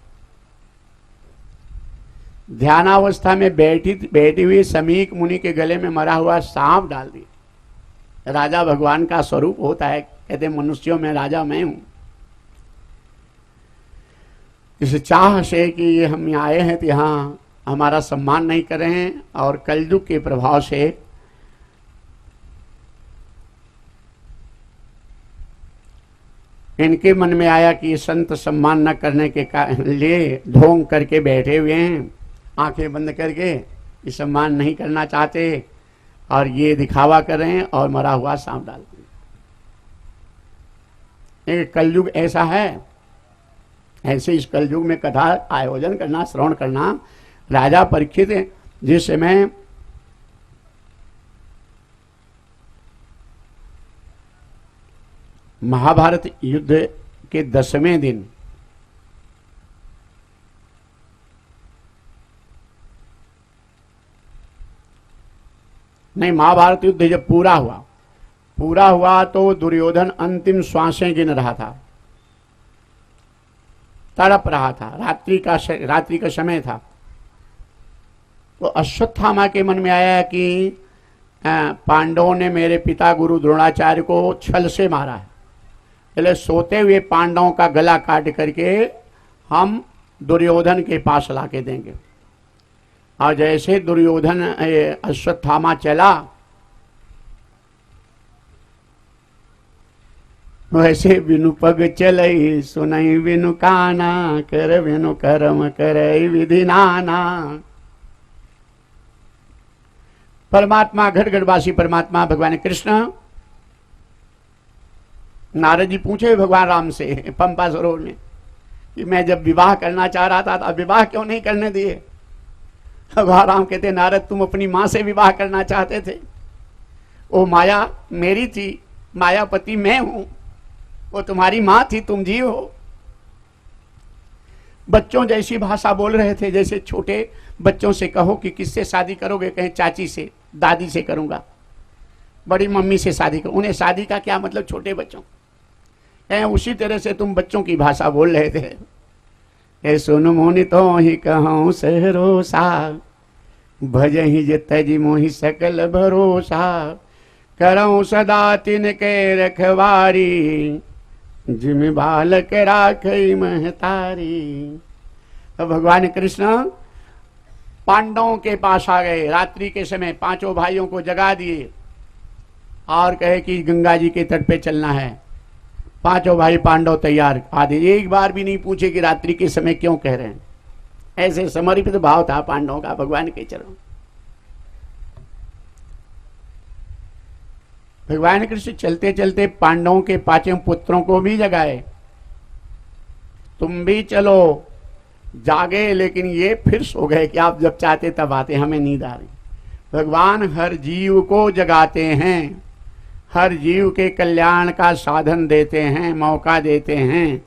ध्यानावस्था में बैठी हुई समीक मुनि के गले में मरा हुआ सांप डाल दिया। राजा भगवान का स्वरूप होता है, कहते मनुष्यों में राजा मैं हूं। इस चाह से कि ये हम आए हैं तो यहाँ हमारा सम्मान नहीं कर रहे हैं, और कलयुग के प्रभाव से इनके मन में आया कि संत सम्मान न करने के लिए ढोंग करके बैठे हुए हैं, आंखें बंद करके, ये सम्मान नहीं करना चाहते और ये दिखावा कर रहे हैं और मरा हुआ सांप डाल दिया। कलयुग ऐसा है, ऐसे इस कलयुग में कथा आयोजन करना, श्रवण करना। राजा परीक्षित जिस समय महाभारत युद्ध के 10वें दिन नहीं, महाभारत युद्ध जब पूरा हुआ तो दुर्योधन अंतिम श्वासें गिन रहा था, तड़प रहा था, रात्रि का समय था। तो अश्वत्थामा के मन में आया कि पांडवों ने मेरे पिता गुरु द्रोणाचार्य को छल से मारा है, इसलिए सोते हुए पांडवों का गला काट करके हम दुर्योधन के पास लाके देंगे। और जैसे दुर्योधन अश्वत्थामा चला, वैसे बिनु पग चलई सुनई बिनु काना, कर बिनु कर्म करई विधि नाना। परमात्मा घटघटवासी परमात्मा भगवान कृष्ण, नारद जी पूछे भगवान राम से पंपा सरोवर में कि मैं जब विवाह करना चाह रहा था तो अब विवाह क्यों नहीं करने दिए। भगवान राम कहते नारद तुम अपनी मां से विवाह करना चाहते थे, वो माया मेरी थी, मायापति मैं हूं, वो तुम्हारी मां थी, तुम जीव हो। बच्चों जैसी भाषा बोल रहे थे, जैसे छोटे बच्चों से कहो कि किससे शादी करोगे, कहें चाची से, दादी से करूंगा, बड़ी मम्मी से शादी करूं। उन्हें शादी का क्या मतलब, छोटे बच्चों। कहें उसी तरह से तुम बच्चों की भाषा बोल रहे थे। ए सुन मुनि तो ही कहूं सहरोसा, भजहि जे तज मोहि सकल भरोसा, करऊं सदा तिनके रखवारी, जिम बालक राखई महतारी। तो भगवान कृष्ण पांडवों के पास आ गए, रात्रि के समय पांचों भाइयों को जगा दिए और कहे कि गंगा जी के तट पे चलना है। पांचों भाई पांडव तैयार, आधे एक बार भी नहीं पूछे कि रात्रि के समय क्यों कह रहे हैं। ऐसे समर्पित भाव था पांडवों का भगवान के चरणों। भगवान कृष्ण चलते चलते पांडवों के पांचों पुत्रों को भी जगाए, तुम भी चलो। जागे, लेकिन ये फिर सो गए कि आप जब चाहते तब आते, हमें नींद आ रही। भगवान हर जीव को जगाते हैं, हर जीव के कल्याण का साधन देते हैं, मौका देते हैं।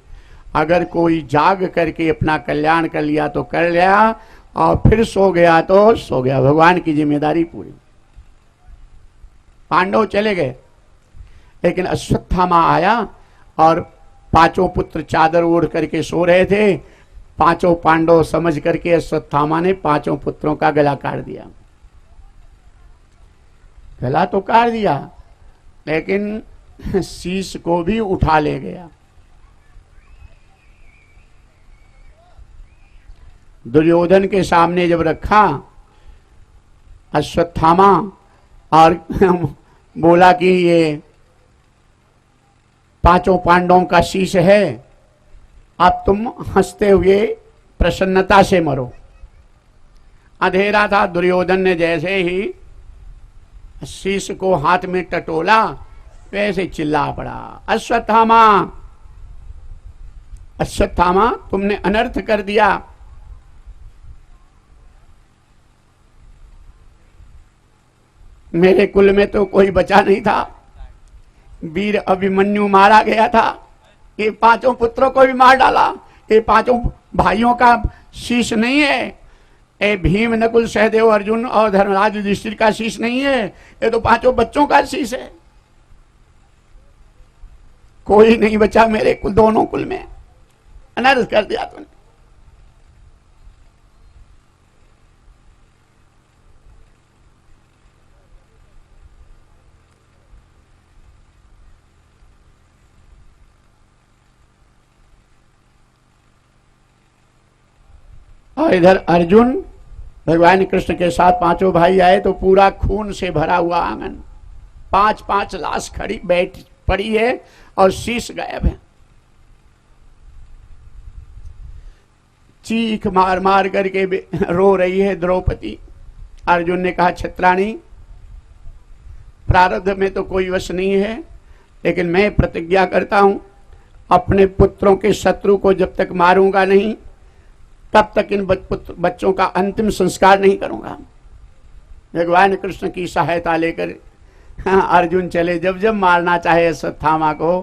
अगर कोई जाग करके अपना कल्याण कर लिया तो कर लिया, और फिर सो गया तो सो गया, भगवान की जिम्मेदारी पूरी। पांडव चले गए, लेकिन अश्वत्थामा आया और पांचों पुत्र चादर ओढ़ करके सो रहे थे। पांचों पांडव समझ करके अश्वत्थामा ने पांचों पुत्रों का गला काट दिया। गला तो काट दिया, लेकिन शीश को भी उठा ले गया। दुर्योधन के सामने जब रखा अश्वत्थामा और बोला कि ये पांचों पांडवों का शीश है, अब तुम हंसते हुए प्रसन्नता से मरो। अंधेरा था, दुर्योधन ने जैसे ही शीश को हाथ में टटोला वैसे चिल्ला पड़ा, अश्वत्थामा, अश्वत्थामा तुमने अनर्थ कर दिया। मेरे कुल में तो कोई बचा नहीं था, वीर अभिमन्यु मारा गया था, ये पांचों पुत्रों को भी मार डाला। ये पांचों भाइयों का शीश नहीं है, ये भीम नकुल सहदेव अर्जुन और धर्मराज युधिष्ठिर का शीश नहीं है, ये तो पांचों बच्चों का शीश है। कोई नहीं बचा मेरे कुल, दोनों कुल में अनर्थ कर दिया तुमने। और इधर अर्जुन भगवान कृष्ण के साथ पांचों भाई आए तो पूरा खून से भरा हुआ आंगन, 5-5 लाश खड़ी बैठ पड़ी है और शीश गायब है। चीख मार मार करके रो रही है द्रौपदी। अर्जुन ने कहा, छत्राणी, प्रारब्ध में तो कोई वश नहीं है, लेकिन मैं प्रतिज्ञा करता हूं अपने पुत्रों के शत्रु को जब तक मारूंगा नहीं तब तक इन बच्चों का अंतिम संस्कार नहीं करूंगा। भगवान कृष्ण की सहायता लेकर अर्जुन चले। जब जब मारना चाहे अश्वत्थामा को,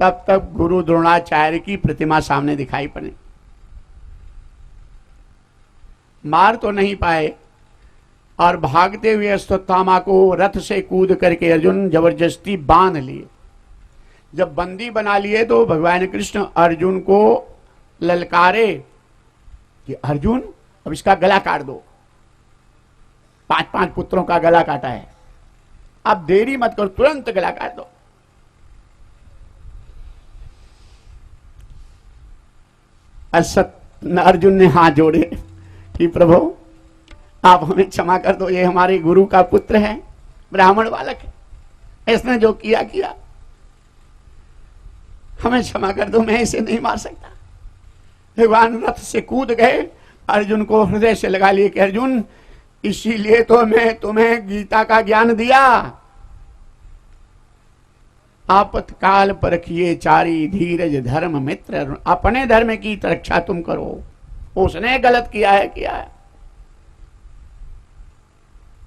तब तब गुरु द्रोणाचार्य की प्रतिमा सामने दिखाई पड़ी। मार तो नहीं पाए और भागते हुए अश्वत्थामा को रथ से कूद करके अर्जुन जबरदस्ती बांध लिए। जब बंदी बना लिए तो भगवान कृष्ण अर्जुन को ललकारे कि अर्जुन अब इसका गला काट दो। 5-5 पुत्रों का गला काटा है, अब देरी मत करो, तुरंत गला काट दो। अर्जुन ने हाथ जोड़े कि प्रभु आप हमें क्षमा कर दो, ये हमारे गुरु का पुत्र है, ब्राह्मण बालक है, इसने जो किया किया, हमें क्षमा कर दो, मैं इसे नहीं मार सकता। भगवान रथ से कूद गए, अर्जुन को हृदय से लगा लिए कि अर्जुन, इसीलिए तो मैं तुम्हें गीता का ज्ञान दिया। आपत्काल परखिए चारी, धीरज धर्म मित्र, अपने धर्म की रक्षा तुम करो, उसने गलत किया है।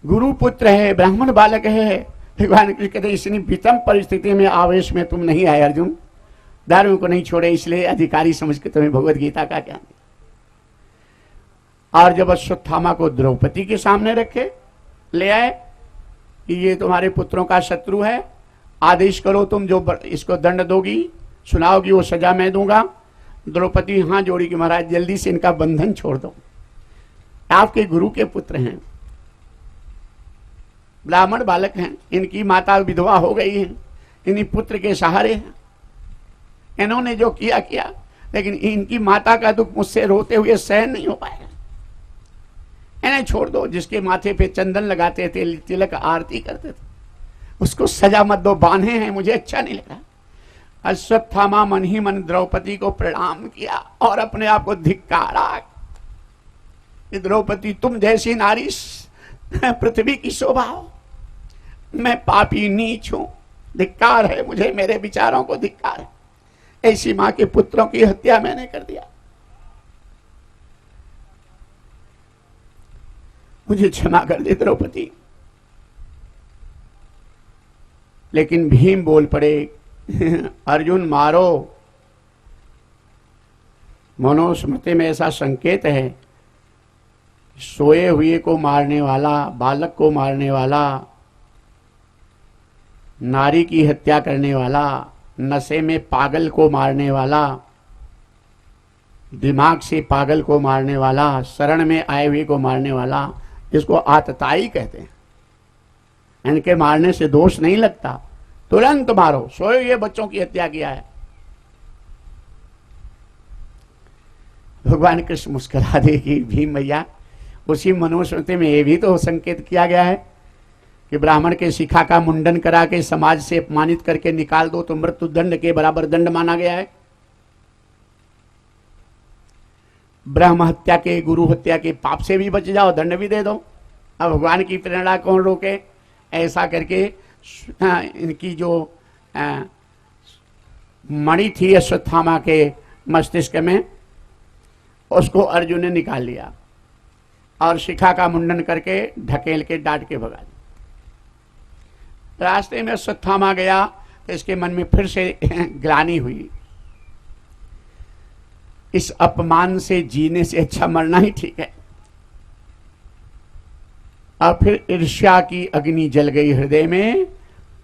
गुरु पुत्र है, ब्राह्मण बालक है। भगवान कृष्ण कहते इतनी विषम परिस्थिति में आवेश में तुम नहीं आए अर्जुन, धर्म को नहीं छोड़े, इसलिए अधिकारी समझ के तुम्हें भगवत गीता का ज्ञान। और जब अश्वत्थामा को द्रौपदी के सामने रखे ले आए कि ये तुम्हारे पुत्रों का शत्रु है, आदेश करो तुम जो इसको दंड दोगी, सुनाओगी, वो सजा मैं दूंगा। द्रौपदी हाथ जोड़ी कि महाराज जल्दी से इनका बंधन छोड़ दो, आपके गुरु के पुत्र हैं, ब्राह्मण बालक हैं, इनकी माता विधवा हो गई है, इन्हीं पुत्र के सहारे हैं, इन्होंने जो किया किया, लेकिन इनकी माता का दुख मुझसे रोते हुए सहन नहीं हो पाएगा, इन्हें छोड़ दो। जिसके माथे पे चंदन लगाते थे, तिलक आरती करते थे, उसको सजा मत दो, बांधे हैं, मुझे अच्छा नहीं लगा। अश्वत्थामा मन ही मन द्रौपदी को प्रणाम किया और अपने आप को धिक्कारा कि द्रौपदी तुम जैसी नारी पृथ्वी की शोभा हो, मैं पापी नीच हूं, धिक्कार है मुझे, मेरे विचारों को धिक्कार है, ऐसी मां के पुत्रों की हत्या मैंने कर दिया, मुझे क्षमा कर दे द्रौपदी। लेकिन भीम बोल पड़े अर्जुन मारो, मनुस्मृति में ऐसा संकेत है, सोए हुए को मारने वाला, बालक को मारने वाला, नारी की हत्या करने वाला, नशे में पागल को मारने वाला, दिमाग से पागल को मारने वाला, शरण में आए हुए को मारने वाला, इसको आतताई कहते हैं। इनके मारने से दोष नहीं लगता, तुरंत मारो, सोए हुए बच्चों की हत्या किया है। भगवान कृष्ण मुस्कुरा देगी भीम भैया, उसी मनुस्मृति में ये भी तो संकेत किया गया है कि ब्राह्मण के शिखा का मुंडन करा के समाज से अपमानित करके निकाल दो तो मृत्यु दंड के बराबर दंड माना गया है। ब्रह्म हत्या के, गुरु हत्या के पाप से भी बच जाओ, दंड भी दे दो। अब भगवान की प्रेरणा कौन रोके? ऐसा करके इनकी जो मणि थी अश्वत्थामा के मस्तिष्क में, उसको अर्जुन ने निकाल लिया और शिखा का मुंडन करके ढकेल के डांट के भगा दिया। रास्ते में अश्वत्थामा गया तो इसके मन में फिर से ग्लानि हुई, इस अपमान से जीने से अच्छा मरना ही ठीक है। और फिर ईर्ष्या की अग्नि जल गई हृदय में।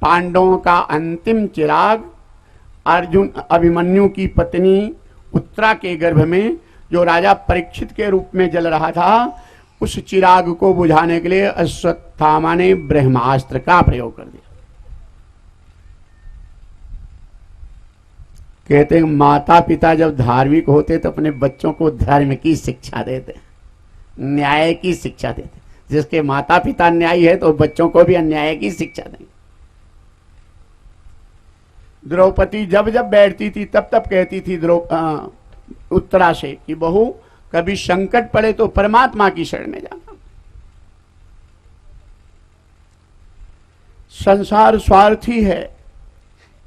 पांडवों का अंतिम चिराग अर्जुन अभिमन्यु की पत्नी उत्तरा के गर्भ में जो राजा परीक्षित के रूप में जल रहा था, उस चिराग को बुझाने के लिए अश्वत्थामा ने ब्रह्मास्त्र का प्रयोग कर दिया। कहते हैं माता पिता जब धार्मिक होते तो अपने बच्चों को धर्म की शिक्षा देते, न्याय की शिक्षा देते। जिसके माता पिता न्यायी है तो बच्चों को भी अन्याय की शिक्षा देंगे। द्रौपदी जब जब बैठती थी तब तब कहती थी उत्तरा से कि बहू कभी संकट पड़े तो परमात्मा की शरण में जाना। संसार स्वार्थी है,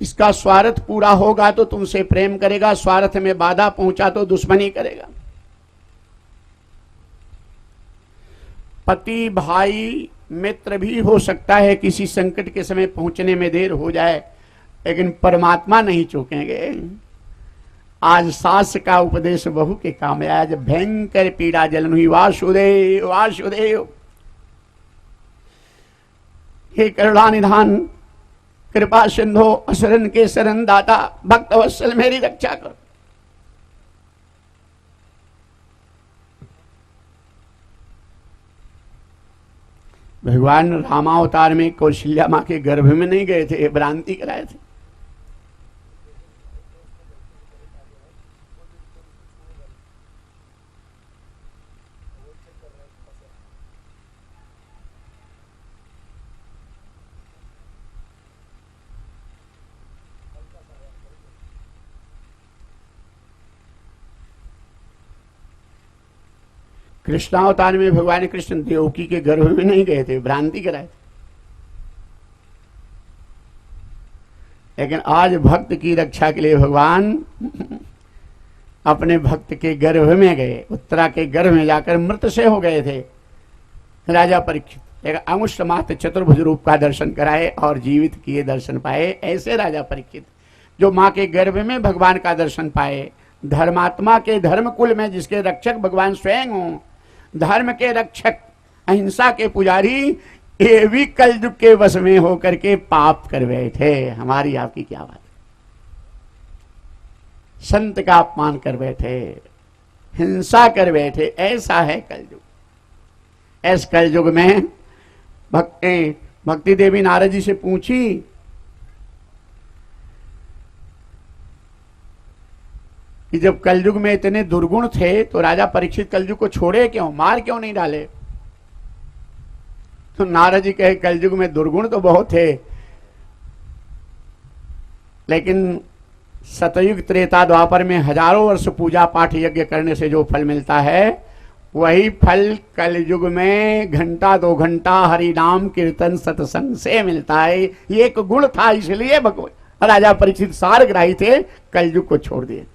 इसका स्वार्थ पूरा होगा तो तुमसे प्रेम करेगा, स्वार्थ में बाधा पहुंचा तो दुश्मनी करेगा। पति भाई मित्र भी हो सकता है किसी संकट के समय पहुंचने में देर हो जाए, लेकिन परमात्मा नहीं चूकेंगे। आज सास का उपदेश बहू के काम आया, जब भयंकर पीड़ा जलन हुई, वासुदेव वासुदेव हे करुणा निधान, कृपा सिंधो, असरन के शरण दाता, भक्त वत्सल मेरी रक्षा करो। भगवान रामावतार में कौशल्या मां के गर्भ में नहीं गए थे, भ्रांति कराए थे। कृष्णावतार में भगवान कृष्ण देवकी के गर्भ में नहीं गए थे, भ्रांति कराए थे। लेकिन आज भक्त की रक्षा के लिए भगवान अपने भक्त के गर्भ में गए। उत्तरा के गर्भ में जाकर मृत से हो गए थे राजा परीक्षित। एक अंगुष्ठ मात्र चतुर्भुज रूप का दर्शन कराए और जीवित किए दर्शन पाए। ऐसे राजा परीक्षित जो माँ के गर्भ में भगवान का दर्शन पाए, धर्मात्मा के धर्म कुल में जिसके रक्षक भगवान स्वयं हों, धर्म के रक्षक, अहिंसा के पुजारी, ये भी कलयुग के वश में होकर के पाप कर बैठे। हमारी आपकी क्या बात, संत का अपमान कर बैठे, हिंसा कर बैठे। ऐसा है कलयुग। ऐस कलयुग में भक्ति देवी नारद जी से पूछी कि जब कलयुग में इतने दुर्गुण थे तो राजा परीक्षित कलयुग को छोड़े क्यों, मार क्यों नहीं डाले? तो नारद जी कहे कलयुग में दुर्गुण तो बहुत थे, लेकिन सतयुग त्रेता द्वापर में हजारों वर्ष पूजा पाठ यज्ञ करने से जो फल मिलता है, वही फल कलयुग में घंटा 2 घंटा हरि नाम कीर्तन सत्संग से मिलता है। ये एक गुण था, इसलिए राजा परीक्षित सारग्राही थे, कलयुग को छोड़ दिए।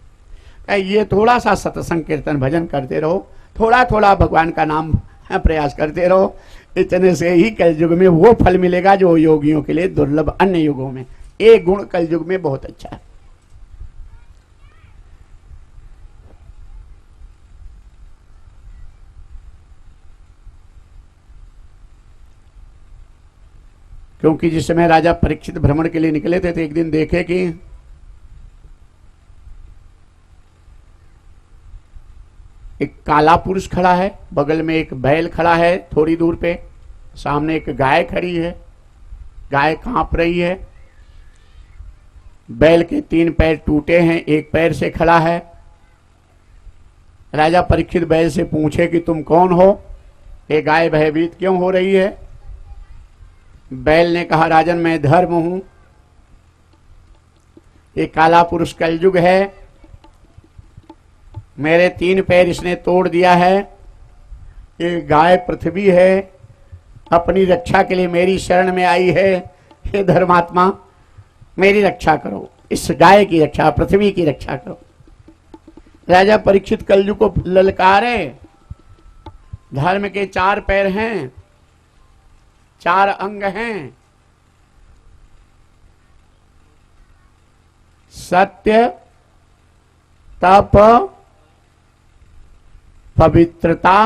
ये थोड़ा सा सत्संग कीर्तन भजन करते रहो, थोड़ा थोड़ा भगवान का नाम प्रयास करते रहो, इतने से ही कलयुग में वो फल मिलेगा जो योगियों के लिए दुर्लभ अन्य युगों में। एक गुण कलयुग में बहुत अच्छा है। क्योंकि जिस समय राजा परीक्षित भ्रमण के लिए निकले थे तो एक दिन देखे कि एक काला पुरुष खड़ा है, बगल में एक बैल खड़ा है, थोड़ी दूर पे सामने एक गाय खड़ी है, गाय कांप रही है, बैल के 3 पैर टूटे हैं, एक पैर से खड़ा है। राजा परीक्षित बैल से पूछे कि तुम कौन हो, ये गाय भयभीत क्यों हो रही है? बैल ने कहा राजन मैं धर्म हूं, ये काला पुरुष कलयुग है, मेरे 3 पैर इसने तोड़ दिया है, ये गाय पृथ्वी है, अपनी रक्षा के लिए मेरी शरण में आई है, हे धर्मात्मा मेरी रक्षा करो, इस गाय की रक्षा, पृथ्वी की रक्षा करो। राजा परीक्षित कलयुग को ललकारे, धर्म के 4 पैर हैं, 4 अंग हैं, सत्य, तप, पवित्रता,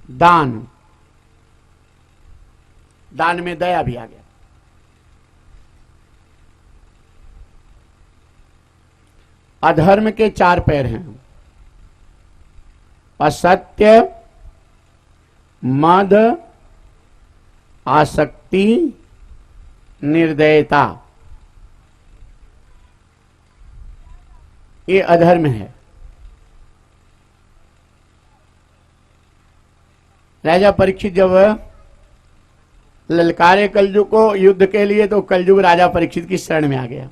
दान। दान में दया भी आ गया। अधर्म के 4 पैर हैं, असत्य, मद, आसक्ति, निर्दयता, ये अधर्म है। राजा परीक्षित जब ललकारे कलयुग को युद्ध के लिए तो कलयुग राजा परीक्षित की शरण में आ गया।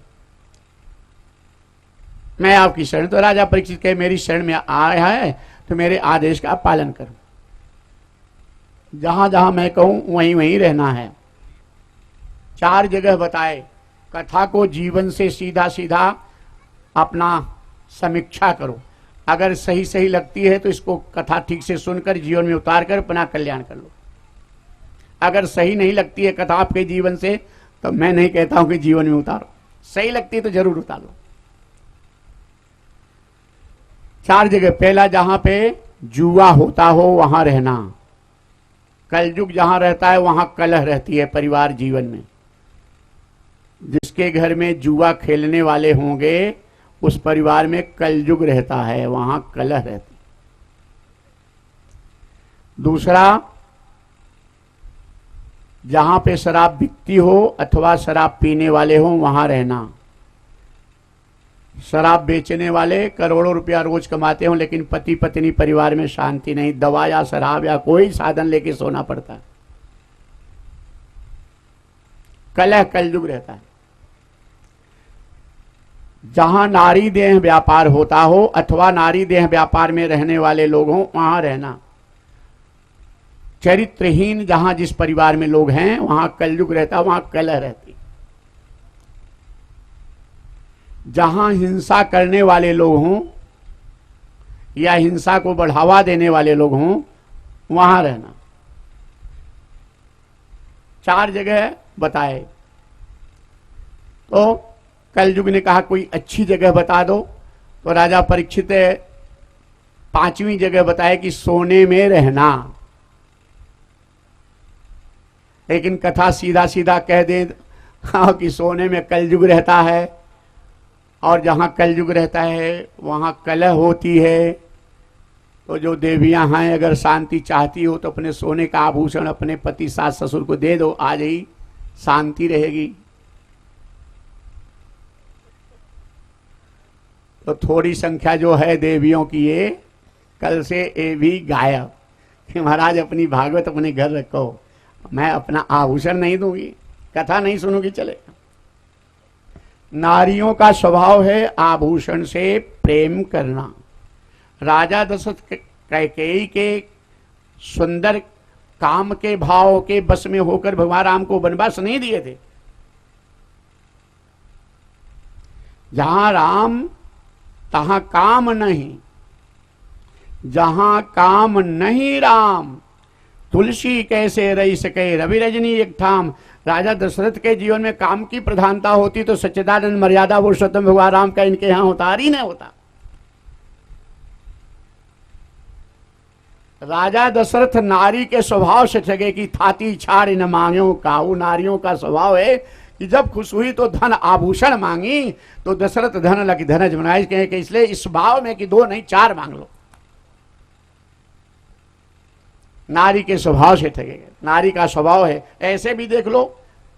मैं आपकी शरण, तो राजा परीक्षित कहे मेरी शरण में आया है तो मेरे आदेश का पालन करो, जहां जहां मैं कहूं वहीं वहीं रहना है। 4 जगह बताए, कथा को जीवन से सीधा सीधा अपना समीक्षा करो, अगर सही सही लगती है तो इसको कथा ठीक से सुनकर जीवन में उतार कर अपना कल्याण कर लो। अगर सही नहीं लगती है कथा आपके जीवन से तो मैं नहीं कहता हूं कि जीवन में उतारो, सही लगती है तो जरूर उतारो। 4 जगह, पहला जहां पे जुआ होता हो वहां रहना, कलयुग जहां रहता है वहां कलह रहती है परिवार जीवन में। जिसके घर में जुआ खेलने वाले होंगे उस परिवार में कलयुग रहता है, वहां कलह रहती। दूसरा, जहां पे शराब बिकती हो अथवा शराब पीने वाले हो वहां रहना। शराब बेचने वाले करोड़ों रुपया रोज कमाते हो लेकिन पति पत्नी परिवार में शांति नहीं, दवा या शराब या कोई साधन लेके सोना पड़ता है, कलह कलयुग रहता है। जहां नारी देह व्यापार होता हो अथवा नारी देह व्यापार में रहने वाले लोग हों वहां रहना। चरित्रहीन जहां जिस परिवार में लोग हैं वहां कलयुग रहता, वहां कलह रहती। जहां हिंसा करने वाले लोग हों या हिंसा को बढ़ावा देने वाले लोग हों वहां रहना। 4 जगह बताए। तो कलयुग ने कहा कोई अच्छी जगह बता दो। तो राजा परीक्षित 5वीं जगह बताए कि सोने में रहना। लेकिन कथा सीधा सीधा कह दे कि सोने में कलयुग रहता है, और जहां कलयुग रहता है वहां कलह होती है। तो जो देवियां हैं अगर शांति चाहती हो तो अपने सोने का आभूषण अपने पति सास ससुर को दे दो, आज ही शांति रहेगी। तो थोड़ी संख्या जो है देवियों की, ये कल से ये भी गायब कि महाराज अपनी भागवत अपने घर रखो, मैं अपना आभूषण नहीं दूंगी, कथा नहीं सुनूंगी, चलेगा। नारियों का स्वभाव है आभूषण से प्रेम करना। राजा दशरथ कैकेयी के सुंदर काम के भाव के बस में होकर भगवान राम को वनवास नहीं दिए थे। जहां राम तहां काम नहीं, जहां काम नहीं राम, तुलसी कैसे रही सके रवि रजनी एक ठाम। राजा दशरथ के जीवन में काम की प्रधानता होती तो सच्चिदानंद मर्यादा पुरुषोत्तम भगवान राम का इनके यहां अवतार ही नहीं होता। राजा दशरथ नारी के स्वभाव से ठगे कि थाती छाड़ न मांगो काऊ। नारियों का स्वभाव है कि जब खुश हुई तो धन आभूषण मांगी, तो दशरथ धन लगी धन जमनाइश कहे कि इसलिए इस भाव में कि 2 नहीं 4 मांग लो। नारी के स्वभाव से ठगे, नारी का स्वभाव है। ऐसे भी देख लो,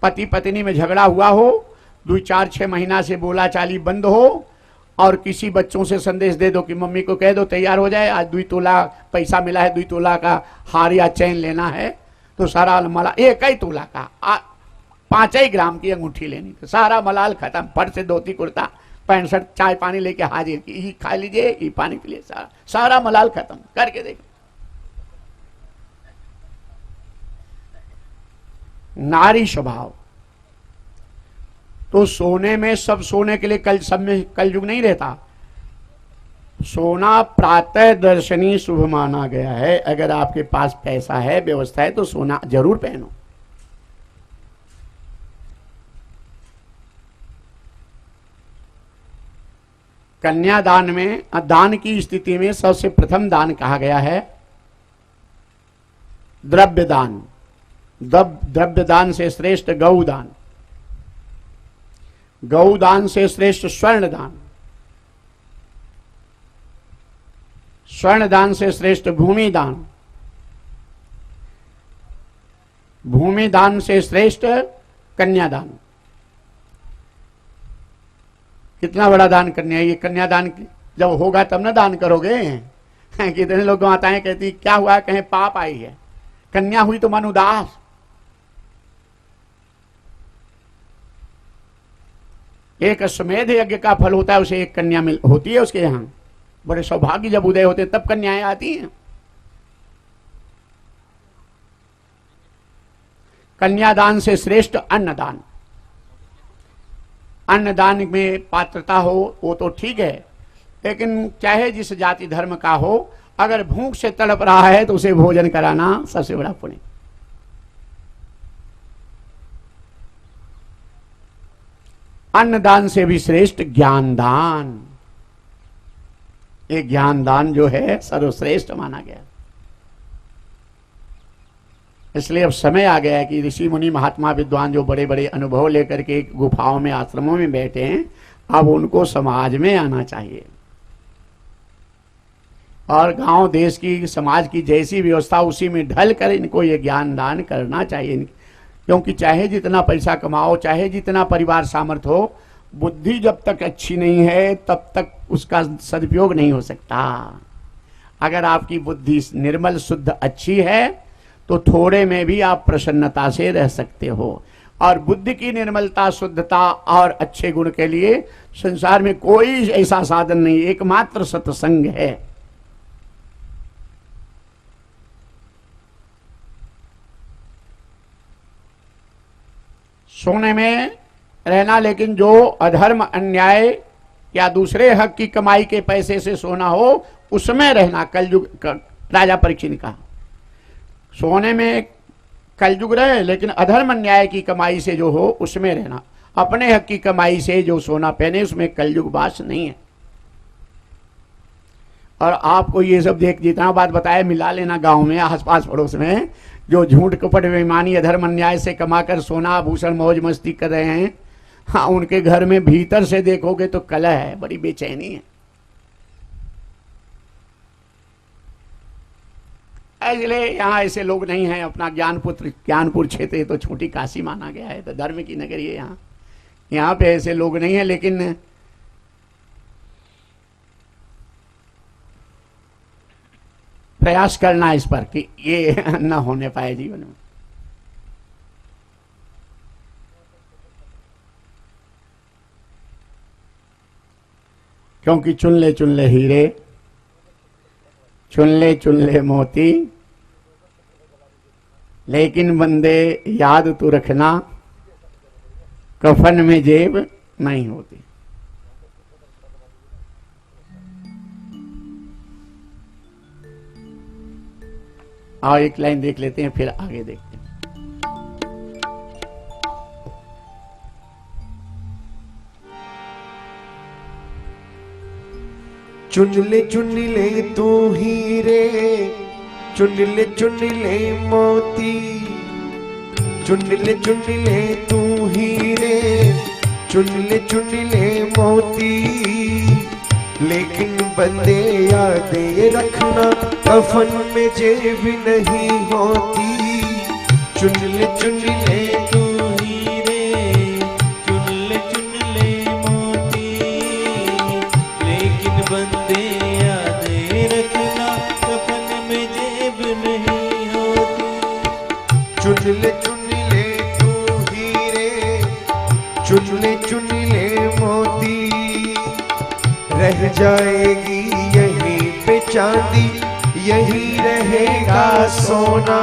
पति पत्नी में झगड़ा हुआ हो, 2-4-6 महीना से बोला चाली बंद हो, और किसी बच्चों से संदेश दे दो कि मम्मी को कह दो तैयार हो जाए, आज 2 तोला पैसा मिला है, 2 तोला का हार या चैन लेना है, तो सारा मला 1 तोला का 5 ग्राम की अंगूठी लेनी, तो सारा मलाल खत्म। फट से धोती कुर्ता 65 चाय पानी लेके हाजिर की, ये खा लीजिए, ये पानी पी लीजिए, सारा मलाल खत्म करके देखो। नारी स्वभाव। तो सोने में सब सोने के लिए सब में कलयुग नहीं रहता। सोना प्रातः दर्शनी शुभ माना गया है। अगर आपके पास पैसा है, व्यवस्था है, तो सोना जरूर पहनो। कन्यादान में, दान की स्थिति में सबसे प्रथम दान कहा गया है द्रव्य दान। द्रव्य दान से श्रेष्ठ गौदान, गौदान से श्रेष्ठ स्वर्ण दान, स्वर्ण दान से श्रेष्ठ भूमि दान, भूमि दान से श्रेष्ठ कन्यादान। कितना बड़ा दान करना है ये। कन्यादान जब होगा तब ना दान करोगे। कितने लोग माताएं कहती क्या हुआ, कहें पाप आई है। कन्या हुई तो मन उदास। एक अश्वमेध यज्ञ का फल होता है, उसे एक कन्या होती है उसके यहां। बड़े सौभाग्य जब उदय होते तब कन्याएं आती हैं। कन्यादान से श्रेष्ठ अन्नदान। अन्नदान में पात्रता हो वो तो ठीक है, लेकिन चाहे जिस जाति धर्म का हो, अगर भूख से तड़प रहा है तो उसे भोजन कराना सबसे बड़ा पुण्य। अन्नदान से भी श्रेष्ठ ज्ञानदान। ये ज्ञानदान जो है सर्वश्रेष्ठ माना गया। इसलिए अब समय आ गया है कि ऋषि मुनि महात्मा विद्वान जो बड़े बड़े अनुभव लेकर के गुफाओं में आश्रमों में बैठे हैं, अब उनको समाज में आना चाहिए और गांव देश की समाज की जैसी व्यवस्था उसी में ढल कर इनको ये ज्ञान दान करना चाहिए। क्योंकि चाहे जितना पैसा कमाओ, चाहे जितना परिवार सामर्थ्य हो, बुद्धि जब तक अच्छी नहीं है तब तक उसका सदुपयोग नहीं हो सकता। अगर आपकी बुद्धि निर्मल शुद्ध अच्छी है तो थोड़े में भी आप प्रसन्नता से रह सकते हो। और बुद्धि की निर्मलता, शुद्धता और अच्छे गुण के लिए संसार में कोई ऐसा साधन नहीं, एकमात्र सत्संग है। सोने में रहना, लेकिन जो अधर्म अन्याय या दूसरे हक की कमाई के पैसे से सोना हो उसमें रहना कलयुग। राजा परीक्षित ने कहा सोने में कलयुग रहे, लेकिन अधर्म अन्याय की कमाई से जो हो उसमें रहना। अपने हक की कमाई से जो सोना पहने उसमें कलयुग वास नहीं है। और आपको ये सब देख, जितना बात बताया मिला लेना, गांव में आसपास पड़ोस में जो झूठ कपट बेईमानी अधर्म अन्याय से कमाकर सोना आभूषण मौज मस्ती कर रहे हैं, हाँ, उनके घर में भीतर से देखोगे तो कलह है, बड़ी बेचैनी है। इसलिए यहाँ ऐसे लोग नहीं हैं। अपना ज्ञानपुर क्षेत्र तो छोटी काशी माना गया है, तो धर्म की नगरी है यहाँ। यहाँ पे ऐसे लोग नहीं है, लेकिन प्रयास करना इस पर कि ये न होने पाए जीवन में। क्योंकि चुन ले हीरे, चुन ले मोती, लेकिन बंदे याद तू रखना, कफन में जेब नहीं होती। आओ एक लाइन देख लेते हैं, फिर आगे देखते हैं। चुन ले तू हीरे, चुन ले मोती, चुन ले तू हीरे, चुन ले मोती, लेकिन बंदे याद ये रखना, कफन में जेब नहीं होती। चुन ले तू हीरे, चुन ले मोती, लेकिन बंदे याद रखना, कफन में जेब नहीं होती। चुन ले तू हीरे, चुन ले मोती, रह जाएगी यहीं पे चांदी, यही रहेगा सोना।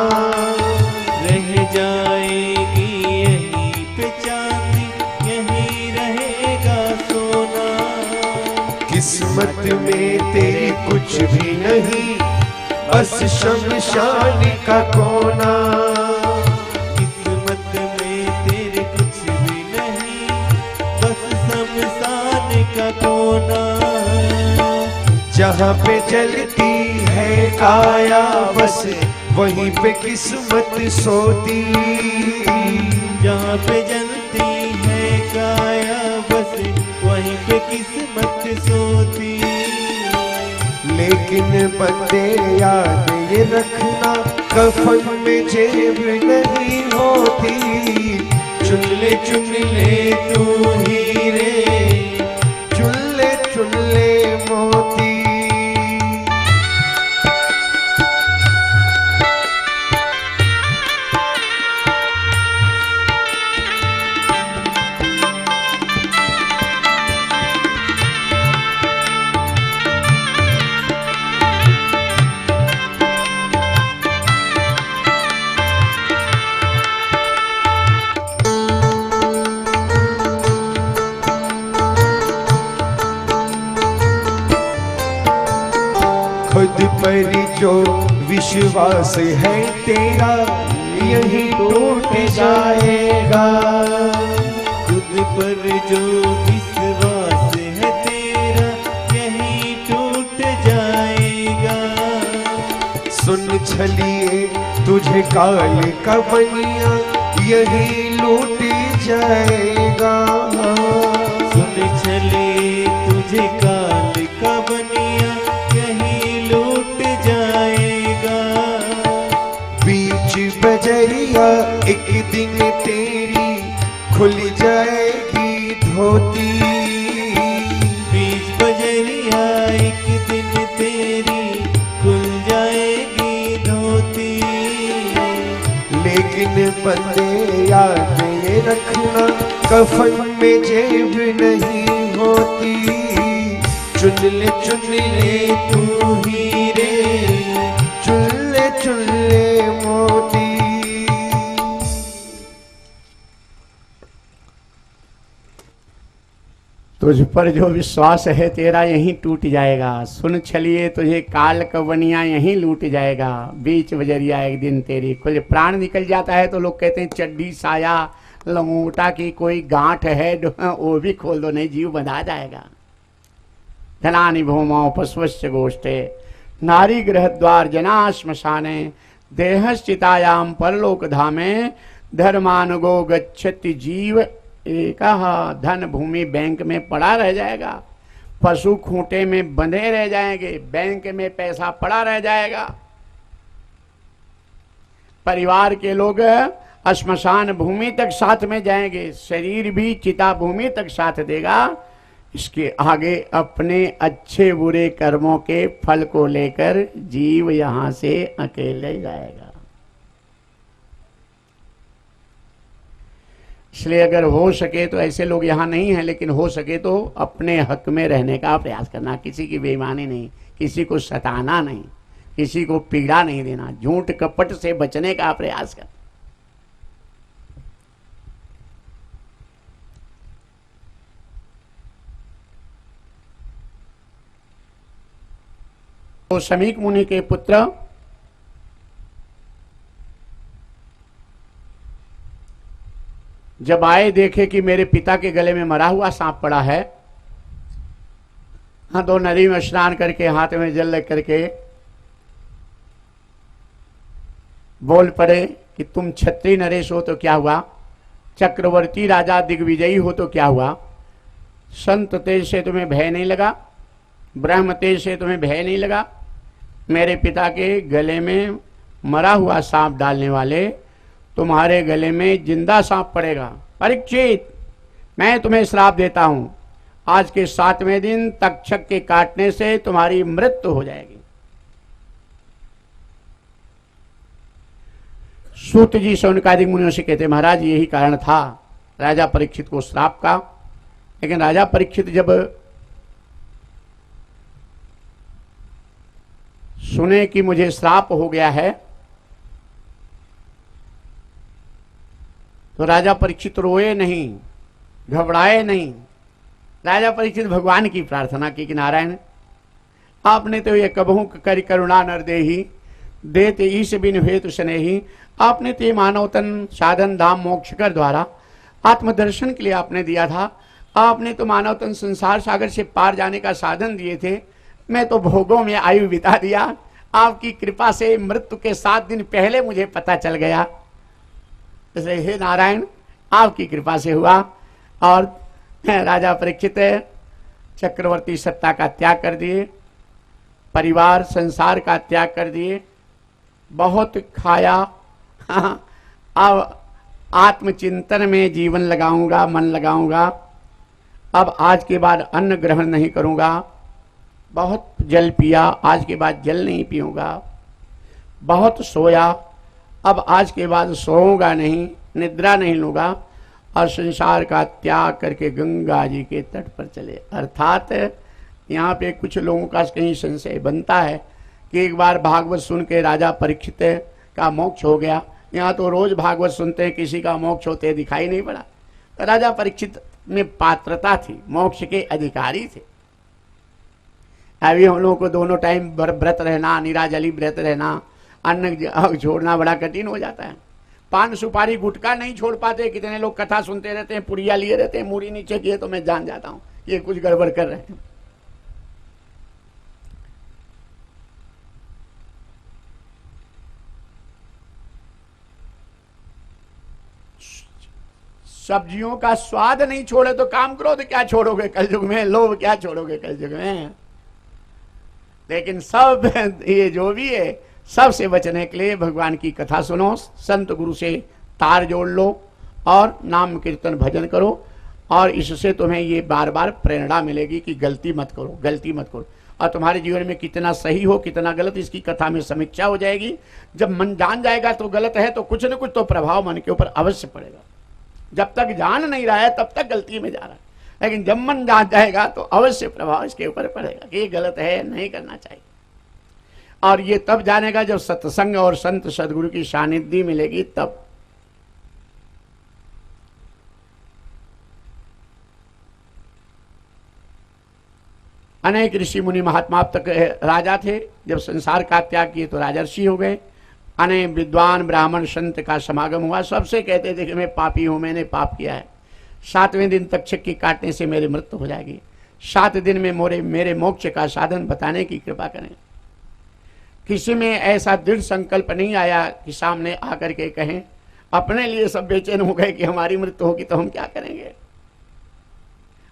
रह जाएगी यहीं पे चांदी, यहीं रहेगा सोना। किस्मत में तेरी कुछ भी नहीं, बस शमशान का कोना। किस्मत में तेरे कुछ भी नहीं, बस शमशान का कोना। जहाँ पे जलती है काया, बस वहीं पे किस्मत सोती। जहाँ पे जलती है काया, बस वहीं पे किस्मत सोती। लेकिन बंदे याद ये रखना, कफन में जेब नहीं होती। चुन ले तू हीरे, चुन ले मोती। खुद पर जो विश्वास है तेरा, यही टूट जाएगा। खुद पर जो विश्वास है तेरा, यही टूट जाएगा। सुन छलिए तुझे काल का बनिया, यही लूट जाएगा। सुन चले तुझे काल का बनिया, यही लूट जाएगा। बीच बजरिया एक दिन तेरी खुल जाएगी धोती। बीच बजरिया एक दिन तेरी खुल जाएगी धोती। लेकिन बंदे याद ये रखना, कफन में जेब नहीं होती। चुन ले तू हीरे, चुन ले मोती। तो तुझ पर जो विश्वास है तेरा यहीं टूट जाएगा। सुन छलिए तुझे काल कवनिया यहीं लूट जाएगा। बीच बजरिया एक दिन तेरी खुल प्राण निकल जाता है तो लोग कहते हैं चड्डी साया लंगोटा की कोई गांठ है वो भी खोल दो, नहीं जीव बंधा जाएगा। धनानि भूमौ पशुश्च गोष्ठे नारी गृह द्वार जना श्मशाने देहश्चितायाम परलोक धामे धर्मानुगो गच्छति जीव एकः। धन भूमि बैंक में पड़ा रह जाएगा, पशु खूंटे में बंधे रह जाएंगे, बैंक में पैसा पड़ा रह जाएगा, परिवार के लोग श्मशान भूमि तक साथ में जाएंगे, शरीर भी चिता भूमि तक साथ देगा। इसके आगे अपने अच्छे बुरे कर्मों के फल को लेकर जीव यहां से अकेले जाएगा। इसलिए अगर हो सके तो, ऐसे लोग यहाँ नहीं हैं, लेकिन हो सके तो अपने हक में रहने का प्रयास करना। किसी की बेईमानी नहीं, किसी को सताना नहीं, किसी को पीड़ा नहीं देना, झूठ कपट से बचने का प्रयास करना। तो शमीक मुनि के पुत्र जब आए, देखे कि मेरे पिता के गले में मरा हुआ सांप पड़ा है। हाँ, दो नदी में स्नान करके हाथ में जल लेकर करके बोल पड़े कि तुम क्षत्रिय नरेश हो तो क्या हुआ, चक्रवर्ती राजा दिग्विजयी हो तो क्या हुआ, संत तेज से तुम्हें भय नहीं लगा, ब्रह्म तेज से तुम्हें भय नहीं लगा। मेरे पिता के गले में मरा हुआ सांप डालने वाले तुम्हारे गले में जिंदा सांप पड़ेगा। परीक्षित, मैं तुम्हें श्राप देता हूं, आज के 7वें दिन तक्षक के काटने से तुम्हारी मृत्यु हो जाएगी। सूत जी शौनकादिक मुनियों से कहते, महाराज यही कारण था राजा परीक्षित को श्राप का। लेकिन राजा परीक्षित जब सुने कि मुझे श्राप हो गया है तो राजा परीक्षित रोए नहीं, घबराए नहीं। राजा परीक्षित भगवान की प्रार्थना की कि नारायण आपने तो ये कबहू कर करुणा नर देही देते ईश बिन हेतु स्नेही। आपने तो ये मानव तन साधन धाम मोक्ष कर द्वारा आत्मदर्शन के लिए आपने दिया था। आपने तो मानव तन संसार सागर से पार जाने का साधन दिए थे। मैं तो भोगों में आयु बिता दिया। आपकी कृपा से मृत्यु के 7 दिन पहले मुझे पता चल गया। इसलिए हे नारायण आपकी कृपा से हुआ। और राजा परीक्षित चक्रवर्ती सत्ता का त्याग कर दिए, परिवार संसार का त्याग कर दिए, बहुत खाया। अब आत्मचिंतन में जीवन लगाऊंगा, मन लगाऊंगा। अब आज के बाद अन्न ग्रहण नहीं करूंगा। बहुत जल पिया, आज के बाद जल नहीं पीऊंगा। बहुत सोया, अब आज के बाद सोऊंगा नहीं, निद्रा नहीं लूंगा। और संसार का त्याग करके गंगा जी के तट पर चले। अर्थात यहाँ पे कुछ लोगों का कहीं संशय बनता है कि एक बार भागवत सुन के राजा परीक्षित का मोक्ष हो गया। यहाँ तो रोज भागवत सुनते हैं, किसी का मोक्ष होते दिखाई नहीं पड़ा। तो राजा परीक्षित में पात्रता थी, मोक्ष के अधिकारी थे। अभी हम लोगों को दोनों टाइम व्रत रहना, निराजली व्रत रहना, अन्न छोड़ना बड़ा कठिन हो जाता है। पान सुपारी गुटखा नहीं छोड़ पाते। कितने लोग कथा सुनते रहते हैं, पुड़िया लिए रहते हैं, मूरी नीचे किए तो मैं जान जाता हूं ये कुछ गड़बड़ कर रहे हैं। सब्जियों का स्वाद नहीं छोड़े तो काम क्रोध क्या छोड़ोगे कलयुग में, लोभ क्या छोड़ोगे कलयुग में। लेकिन सब ये जो भी है, सब से बचने के लिए भगवान की कथा सुनो, संत गुरु से तार जोड़ लो और नाम कीर्तन भजन करो। और इससे तुम्हें ये बार बार प्रेरणा मिलेगी कि गलती मत करो, गलती मत करो। और तुम्हारे जीवन में कितना सही हो कितना गलत, इसकी कथा में समीक्षा हो जाएगी। जब मन जान जाएगा तो गलत है तो कुछ न कुछ तो प्रभाव मन के ऊपर अवश्य पड़ेगा। जब तक जान नहीं रहा है तब तक गलती में जा रहा है, लेकिन जब मन जान जाएगा तो अवश्य प्रभाव इसके ऊपर पड़ेगा कि ये गलत है, नहीं करना चाहिए। और ये तब जानेगा जब सत्संग और संत सदगुरु की सानिध्य मिलेगी तब। अनेक ऋषि मुनि महात्मा अब तक राजा थे, जब संसार का त्याग किए तो राजर्षि हो गए। अनेक विद्वान ब्राह्मण संत का समागम हुआ, सबसे कहते थे कि मैं पापी हूं, मैंने पाप किया है, 7वें दिन तक्षक की काटने से मेरी मृत्यु हो जाएगी, 7 दिन में मेरे मोक्ष का साधन बताने की कृपा करें। किसी में ऐसा दृढ़ संकल्प नहीं आया कि सामने आकर के कहें। अपने लिए सब बेचैन हो गए कि हमारी मृत्यु होगी तो हम क्या करेंगे।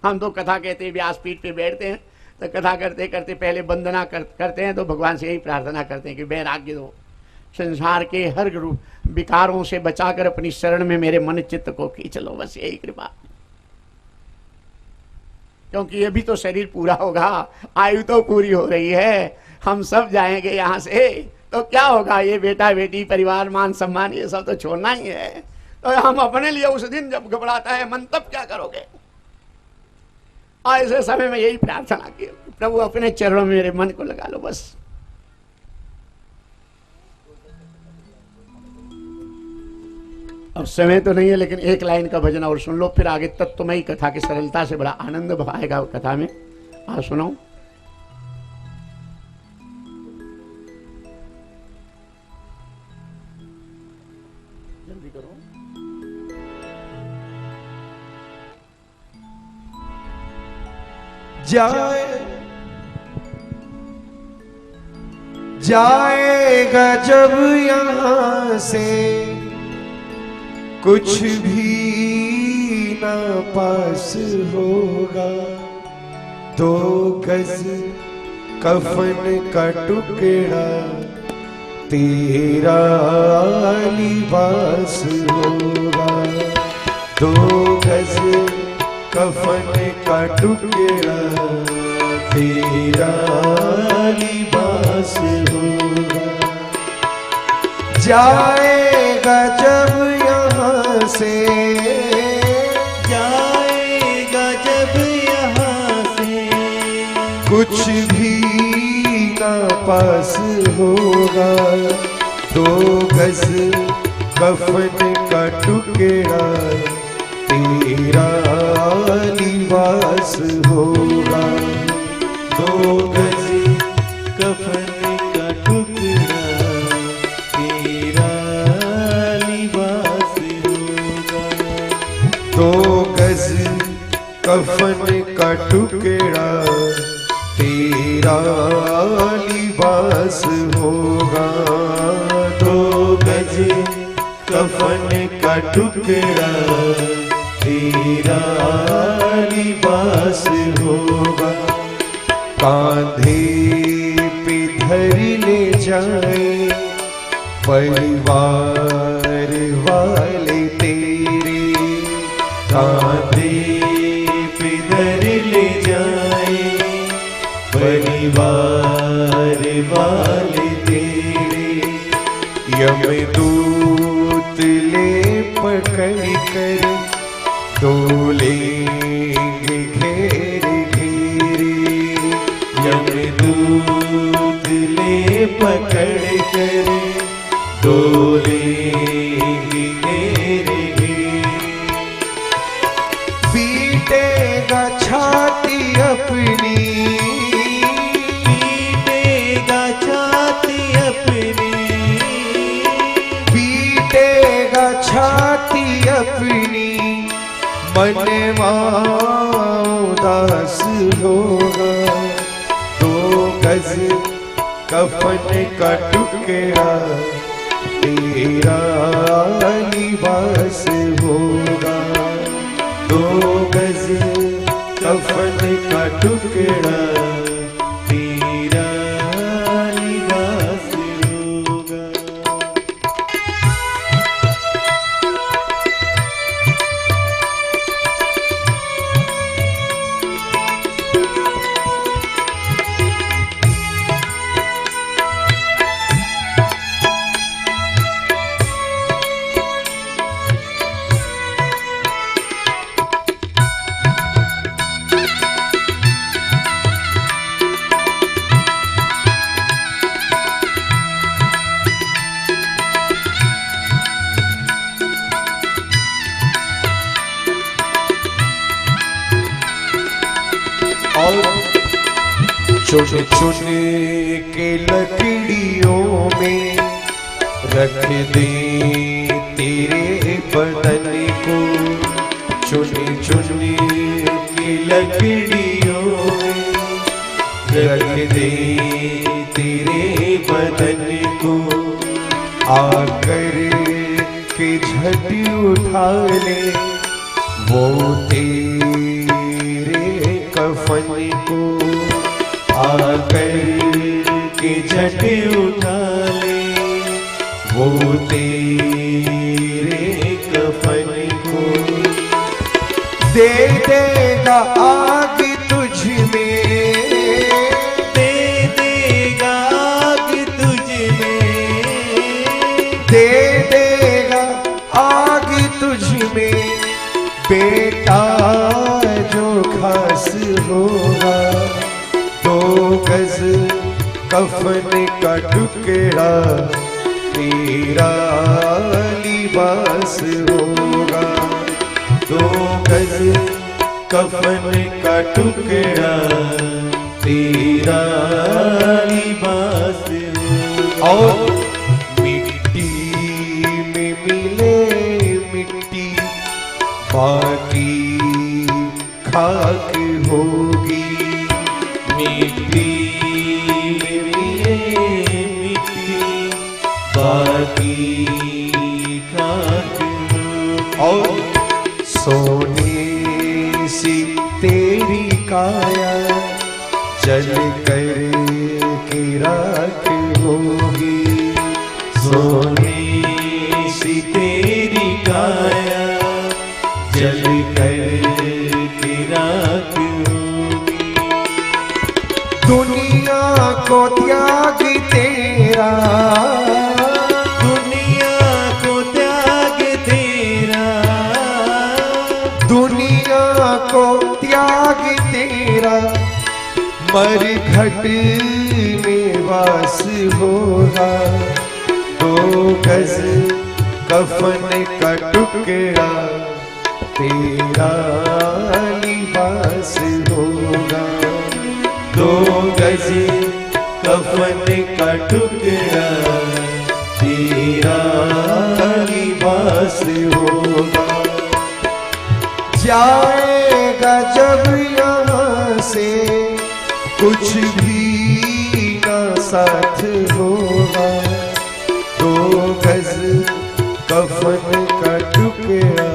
हम तो कथा कहते व्यासपीठ पे बैठते हैं तो कथा करते करते पहले वंदना करते हैं तो भगवान से यही प्रार्थना करते हैं कि वैराग्य दो, संसार के हर रूप विकारों से बचाकर अपनी शरण में मेरे मन चित्त को खींच लो, बस यही कृपा। क्योंकि ये भी तो शरीर पूरा होगा, आयु तो पूरी हो रही है, हम सब जाएंगे यहाँ से, तो क्या होगा, ये बेटा बेटी परिवार मान सम्मान ये सब तो छोड़ना ही है। तो हम अपने लिए उस दिन जब घबराता है मन, तब क्या करोगे। ऐसे समय में यही प्रार्थना की, प्रभु अपने चरणों में मेरे मन को लगा लो बस। अब समय तो नहीं है, लेकिन एक लाइन का भजन और सुन लो, फिर आगे तत्वमयी कथा की सरलता से बड़ा आनंद आएगा कथा में। आप सुनो। जल्दी करो। जाएगा जब यहाँ से कुछ भी ना पास होगा, 2 गज कफन का टुकड़ा तेरा लिबास होगा, 2 गज कफन का टुकड़ा तेरा लिबास होगा। जाएगा जब यहाँ से, जाएगा जब यहाँ से कुछ भी ना पास होगा, 2 गज कफन का टुकड़ा तेरा लिबास होगा, 2 गज कफन का टुकड़ा तेरा लिबास होगा, 2 गज कफन का टुकड़ा तेरा लिबास होगा, 2 गज कफन का टुकड़ा तेरा लिबास होगा। कांधे पे धर ले जाए परिवार वाले तेरे, कांधे पे धर ले जाए परिवार वाले तेरे, यमदूत ले पकड़ कर डोलेंगे घेरे घेरे, यमदूत ले पकड़ कर डोलेंगे घेरे घेरे, पीटेगा छाती अपनी, पीटेगा छाती अपनी, पीटेगा छाती अपनी, मनवा उदास होगा, 2 गज कफन का टुकड़ा तेरा लिबास होगा, 2 गज कफन का टुकड़ा तेरा लिबास होगा। चुन के लकड़ियों में रख दे तेरे बदन को, चुन चुन के लकड़ियों में रख दे तेरे बदन को, आकर के झट उठा ले वो तेरे कफन को, आकर के झट उठा ले वो तेरे कफन को, दे देगा आग तुझ में, दे देगा आग तुझ में, दे देगा आग तुझ में, बेटा जो खास होगा, 2 गज कफन का टुकड़ा तेरा लिबास होगा, 2 गज कफन का टुकड़ा तेरा लिबास होगा। और मिट्टी में मिले मिट्टी, बाकी खाक होगी, मिट्टी में मिले मिट्टी, बाकी खाक होगी। और सोने सी तेरी काया जल कर के राख होगी, सोने सी तेरी काया जल कर के राख होगी। दुनिया को त्याग तेरा, दुनिया को त्याग तेरा, दुनिया को त्याग तेरा, मरघट में वास होगा, 2 गज कफन का टुकड़ा तेरा लिबास होगा, 2 गज कफन का टुकड़ा तेरा लिबास होगा। जाएगा जब यहाँ से कुछ भी ना साथ होगा, 2 गज कफन का टुकड़ा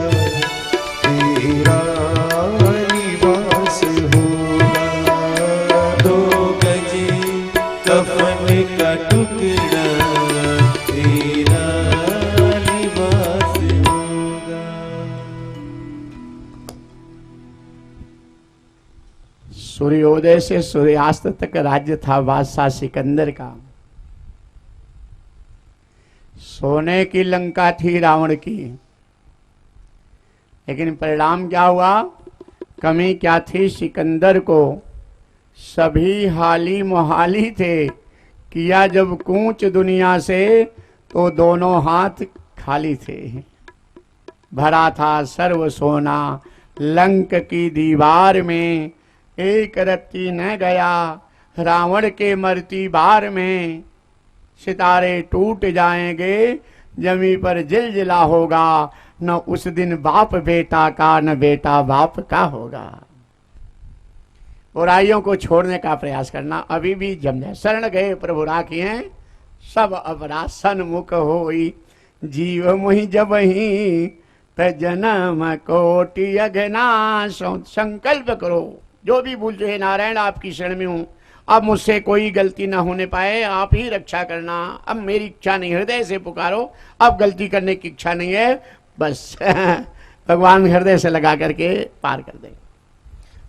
तेरा लिबास होगा, 2 गज कफन का टुकड़ा तेरा लिबास होगा। सूर्योदय से सूर्यास्त तक राज्य था बादशाह सिकंदर का। सोने की लंका थी रावण की, लेकिन परिणाम क्या हुआ? कमी क्या थी? सिकंदर को सभी हाली मोहाली थे, किया जब कूच दुनिया से तो दोनों हाथ खाली थे। भरा था सर्व सोना लंक की दीवार में, एक रत्ती न गया रावण के मरती बार में। सितारे टूट जाएंगे जमी पर जिलजिला होगा, न उस दिन बाप बेटा का न बेटा बाप का होगा। बुराइयों को छोड़ने का प्रयास करना अभी भी जम जाए। शरण गए प्रभु राखिए सब अपराध सन्मुख होई, जीव मुहि जब ही त जन्म कोटि अघनाश। संकल्प करो जो भी भूल जो है नारायण आपकी शरण में हूं, अब मुझसे कोई गलती ना होने पाए, आप ही रक्षा करना। अब मेरी इच्छा नहीं, हृदय से पुकारो, अब गलती करने की इच्छा नहीं है, बस भगवान हृदय से लगा करके पार कर देंगे,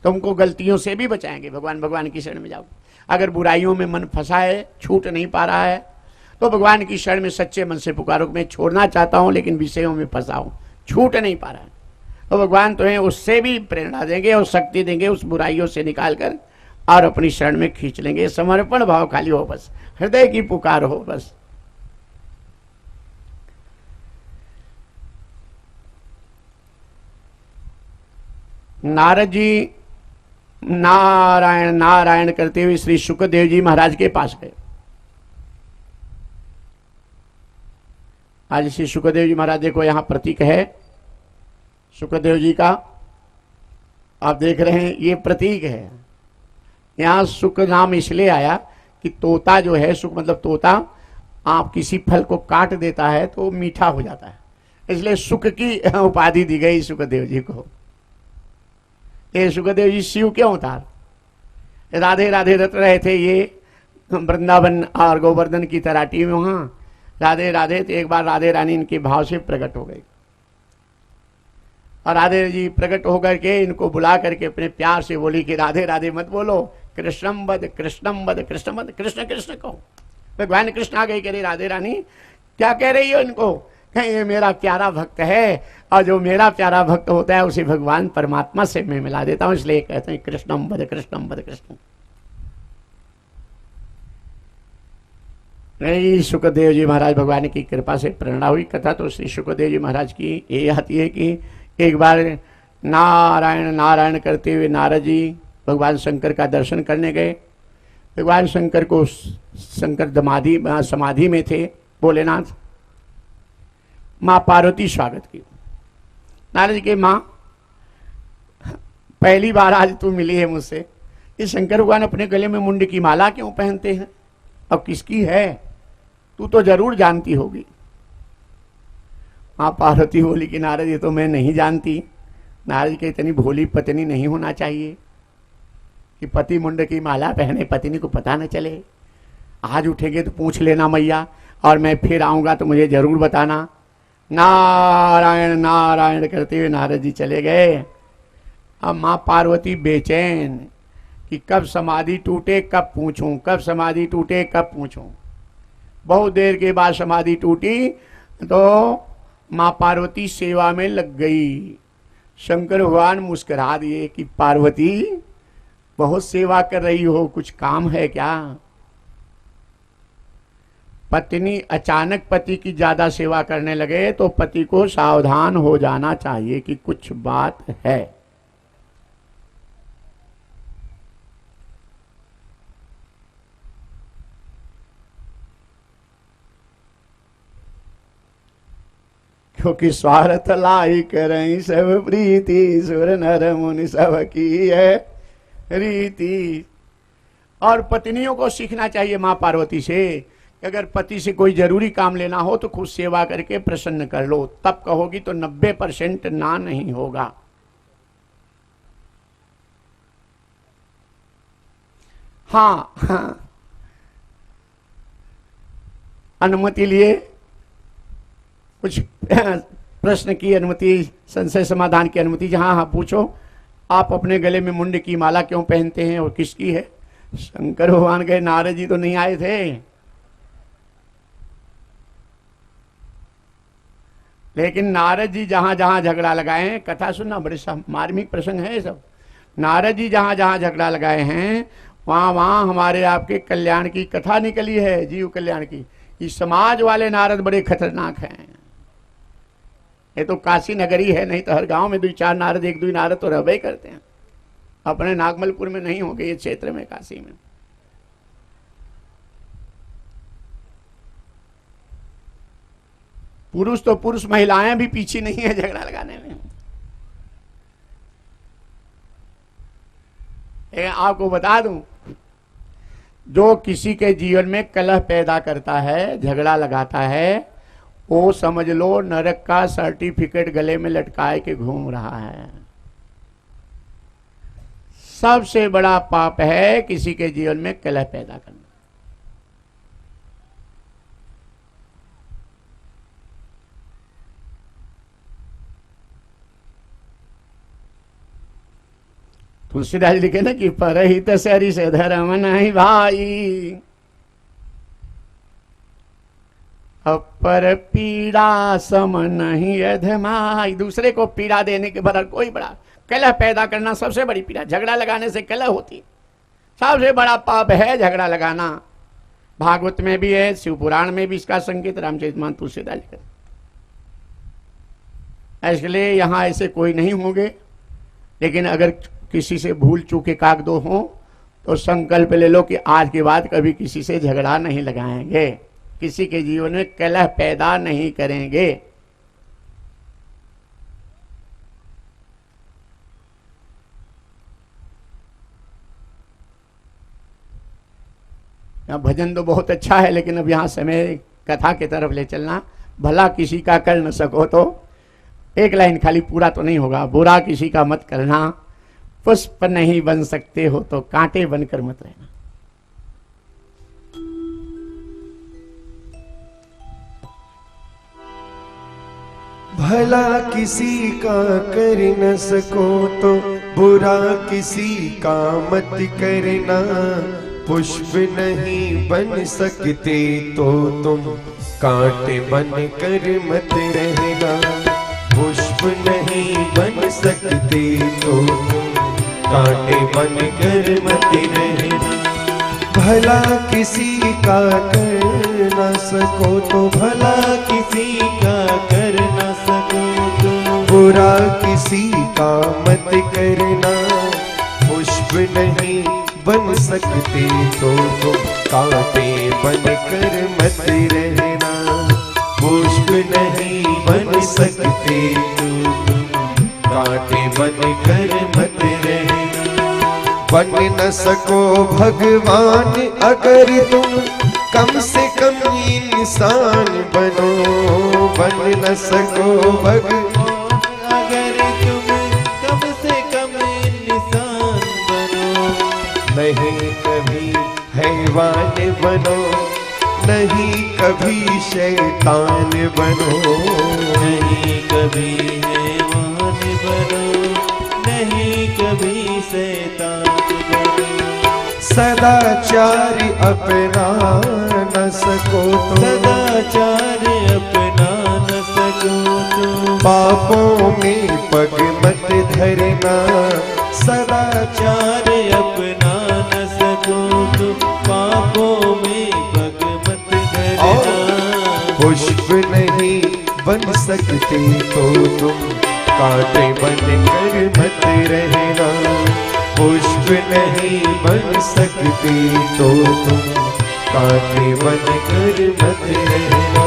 तुमको गलतियों से भी बचाएंगे। भगवान की शरण में जाओ। अगर बुराइयों में मन फंसा है, छूट नहीं पा रहा है, तो भगवान की शरण में सच्चे मन से पुकारो। मैं छोड़ना चाहता हूं लेकिन विषयों में फंसा हूं, छूट नहीं पा रहा है, तो भगवान तुम्हें उससे भी प्रेरणा देंगे और शक्ति देंगे, उस बुराइयों से निकाल कर और अपनी शरण में खींच लेंगे। समर्पण भाव खाली हो, बस हृदय की पुकार हो। बस नारद जी नारायण नारायण करते हुए श्री शुकदेव जी महाराज के पास गए। आज श्री शुकदेव जी महाराज देखो यहां प्रतीक है शुकदेव जी का, आप देख रहे हैं ये प्रतीक है। यहां सुक नाम इसलिए आया कि तोता जो है, सुक मतलब तोता, आप किसी फल को काट देता है तो मीठा हो जाता है, इसलिए सुक की उपाधि दी गई सुखदेव जी को। ये सुखदेव जी शिव के अवतार, राधे राधे रट रहे थे ये वृंदावन और गोवर्धन की तराटी में, वहां राधे राधे। तो एक बार राधे रानी इनके भाव से प्रकट हो गई और राधे जी प्रकट होकर के इनको बुला करके अपने प्यार से बोली कि राधे राधे मत बोलो, कृष्णम वद कृष्णम वद कृष्ण वद, कृष्ण कृष्ण कहो। भगवान कृष्ण आ गई, कह रही राधे रानी क्या कह रही हो इनको? कहीं ये मेरा प्यारा भक्त है और जो मेरा प्यारा भक्त होता है उसे भगवान परमात्मा से मैं मिला देता हूं, इसलिए कहते हैं कृष्णम वद कृष्णम वद कृष्ण। नहीं, सुखदेव जी महाराज भगवान की कृपा से प्रेरणा हुई। कथा तो श्री सुखदेव जी महाराज की ये आती है कि एक बार नारायण नारायण करते हुए नारद जी भगवान शंकर का दर्शन करने गए। भगवान शंकर को, शंकर समाधि में थे भोलेनाथ। माँ पार्वती स्वागत की। नारद जी के माँ पहली बार आज तू मिली है मुझसे, ये शंकर भगवान अपने गले में मुंड की माला क्यों पहनते हैं और किसकी है, तू तो जरूर जानती होगी। माँ पार्वती बोली कि नारद ये तो मैं नहीं जानती। नारद के इतनी भोली पत्नी नहीं होना चाहिए कि पति मुंड की माला पहने पत्नी को पता न चले। आज उठेंगे तो पूछ लेना मैया, और मैं फिर आऊंगा तो मुझे जरूर बताना। नारायण नारायण करते हुए नारद जी चले गए। अब माँ पार्वती बेचैन कि कब समाधि टूटे कब पूछूं, कब समाधि टूटे कब पूछूं। बहुत देर के बाद समाधि टूटी तो माँ पार्वती सेवा में लग गई। शंकर भगवान मुस्कुरा दिए कि पार्वती बहुत सेवा कर रही हो, कुछ काम है क्या? पत्नी अचानक पति की ज्यादा सेवा करने लगे तो पति को सावधान हो जाना चाहिए कि कुछ बात है। क्योंकि स्वार्थ लाई करई सब प्रीति, सुर नर मुनि सब की है रीति। और पत्नियों को सीखना चाहिए मां पार्वती से कि अगर पति से कोई जरूरी काम लेना हो तो खुद सेवा करके प्रसन्न कर लो, तब कहोगी तो 90% ना नहीं होगा। हाँ, अनुमति लिए कुछ प्रश्न की अनुमति, संशय समाधान की अनुमति। जहां हाँ पूछो, आप अपने गले में मुंड की माला क्यों पहनते हैं और किसकी है? शंकर भगवान गए, नारद जी तो नहीं आए थे। लेकिन नारद जी जहां जहां झगड़ा लगाए हैं, कथा सुनना, बड़े मार्मिक प्रसंग है सब। नारद जी जहां जहां झगड़ा लगाए हैं वहां वहां हमारे आपके कल्याण की कथा निकली है, जीव कल्याण की। इस समाज वाले नारद बड़े खतरनाक हैं। ये तो काशी नगरी है, नहीं तो हर गांव में 2-4 नारद, 1-2 नारद तो रहबे करते हैं। अपने नागमलपुर में नहीं होंगे, ये क्षेत्र में, काशी में। पुरुष तो पुरुष, महिलाएं भी पीछे नहीं है झगड़ा लगाने में। आपको बता दूं, जो किसी के जीवन में कलह पैदा करता है, झगड़ा लगाता है, वो समझ लो नरक का सर्टिफिकेट गले में लटकाए के घूम रहा है। सबसे बड़ा पाप है किसी के जीवन में कलह पैदा करना। तुलसीदास लिखे ना कि परहित सरि से धर्म नहीं भाई, अपर पीड़ा सम नहीं अधमाई। दूसरे को पीड़ा देने के बराबर कोई बड़ा, कलह पैदा करना सबसे बड़ी पीड़ा। झगड़ा लगाने से कलह होती, सबसे बड़ा पाप है झगड़ा लगाना। भागवत में भी है, शिव पुराण में भी इसका संकेत रामचरितमानस तुलसीदास लिखे। इसलिए यहां ऐसे कोई नहीं होंगे, लेकिन अगर किसी से भूल चूक के काक दो हो तो संकल्प ले लो कि आज के बाद कभी किसी से झगड़ा नहीं लगाएंगे, किसी के जीवन में कलह पैदा नहीं करेंगे। भजन तो बहुत अच्छा है, लेकिन अब यहां समय कथा की तरफ ले चलना। भला किसी का कर न सको तो, एक लाइन खाली, पूरा तो नहीं होगा। बुरा किसी का मत करना, पुष्प नहीं बन सकते हो तो कांटे बनकर मत रहना। भला किसी का कर न सको तो बुरा किसी का मत करना, पुष्प नहीं बन सकते तो तुम कांटे बन कर मत रहना। पुष्प नहीं बन सकते तो तुम कांटे बन कर मत रहना। भला किसी का कर न सको तो भला किसी का कर न सको तो बुरा किसी का मत करना, पुष्प नहीं बन सकते तो तुम कांटे बन कर मत रहना। पुष्प नहीं बन सकते तो तुम कांटे बन कर मत रहना। बन न सको भगवान अगर तुम कम से कम इंसान बनो। बन न सको भगवान अगर तुम कम से कम इंसान बनो, नहीं कभी हैवान बनो, नहीं कभी शैतान बनो। नहीं कभी हैवान बनो, नहीं कभी शैतान बनो। सदाचार अपना न सको तो सदाचार अपना न सको तो पापों में पग मत धरना। सदाचार चार अपना न सको तो पापों में पग मत धरना। पुष्प नहीं बन सकते तो तुम कांटे बन कर मत रहना। पुष्प नहीं बन सकते तो तुम कांटे बन कर मत रहना।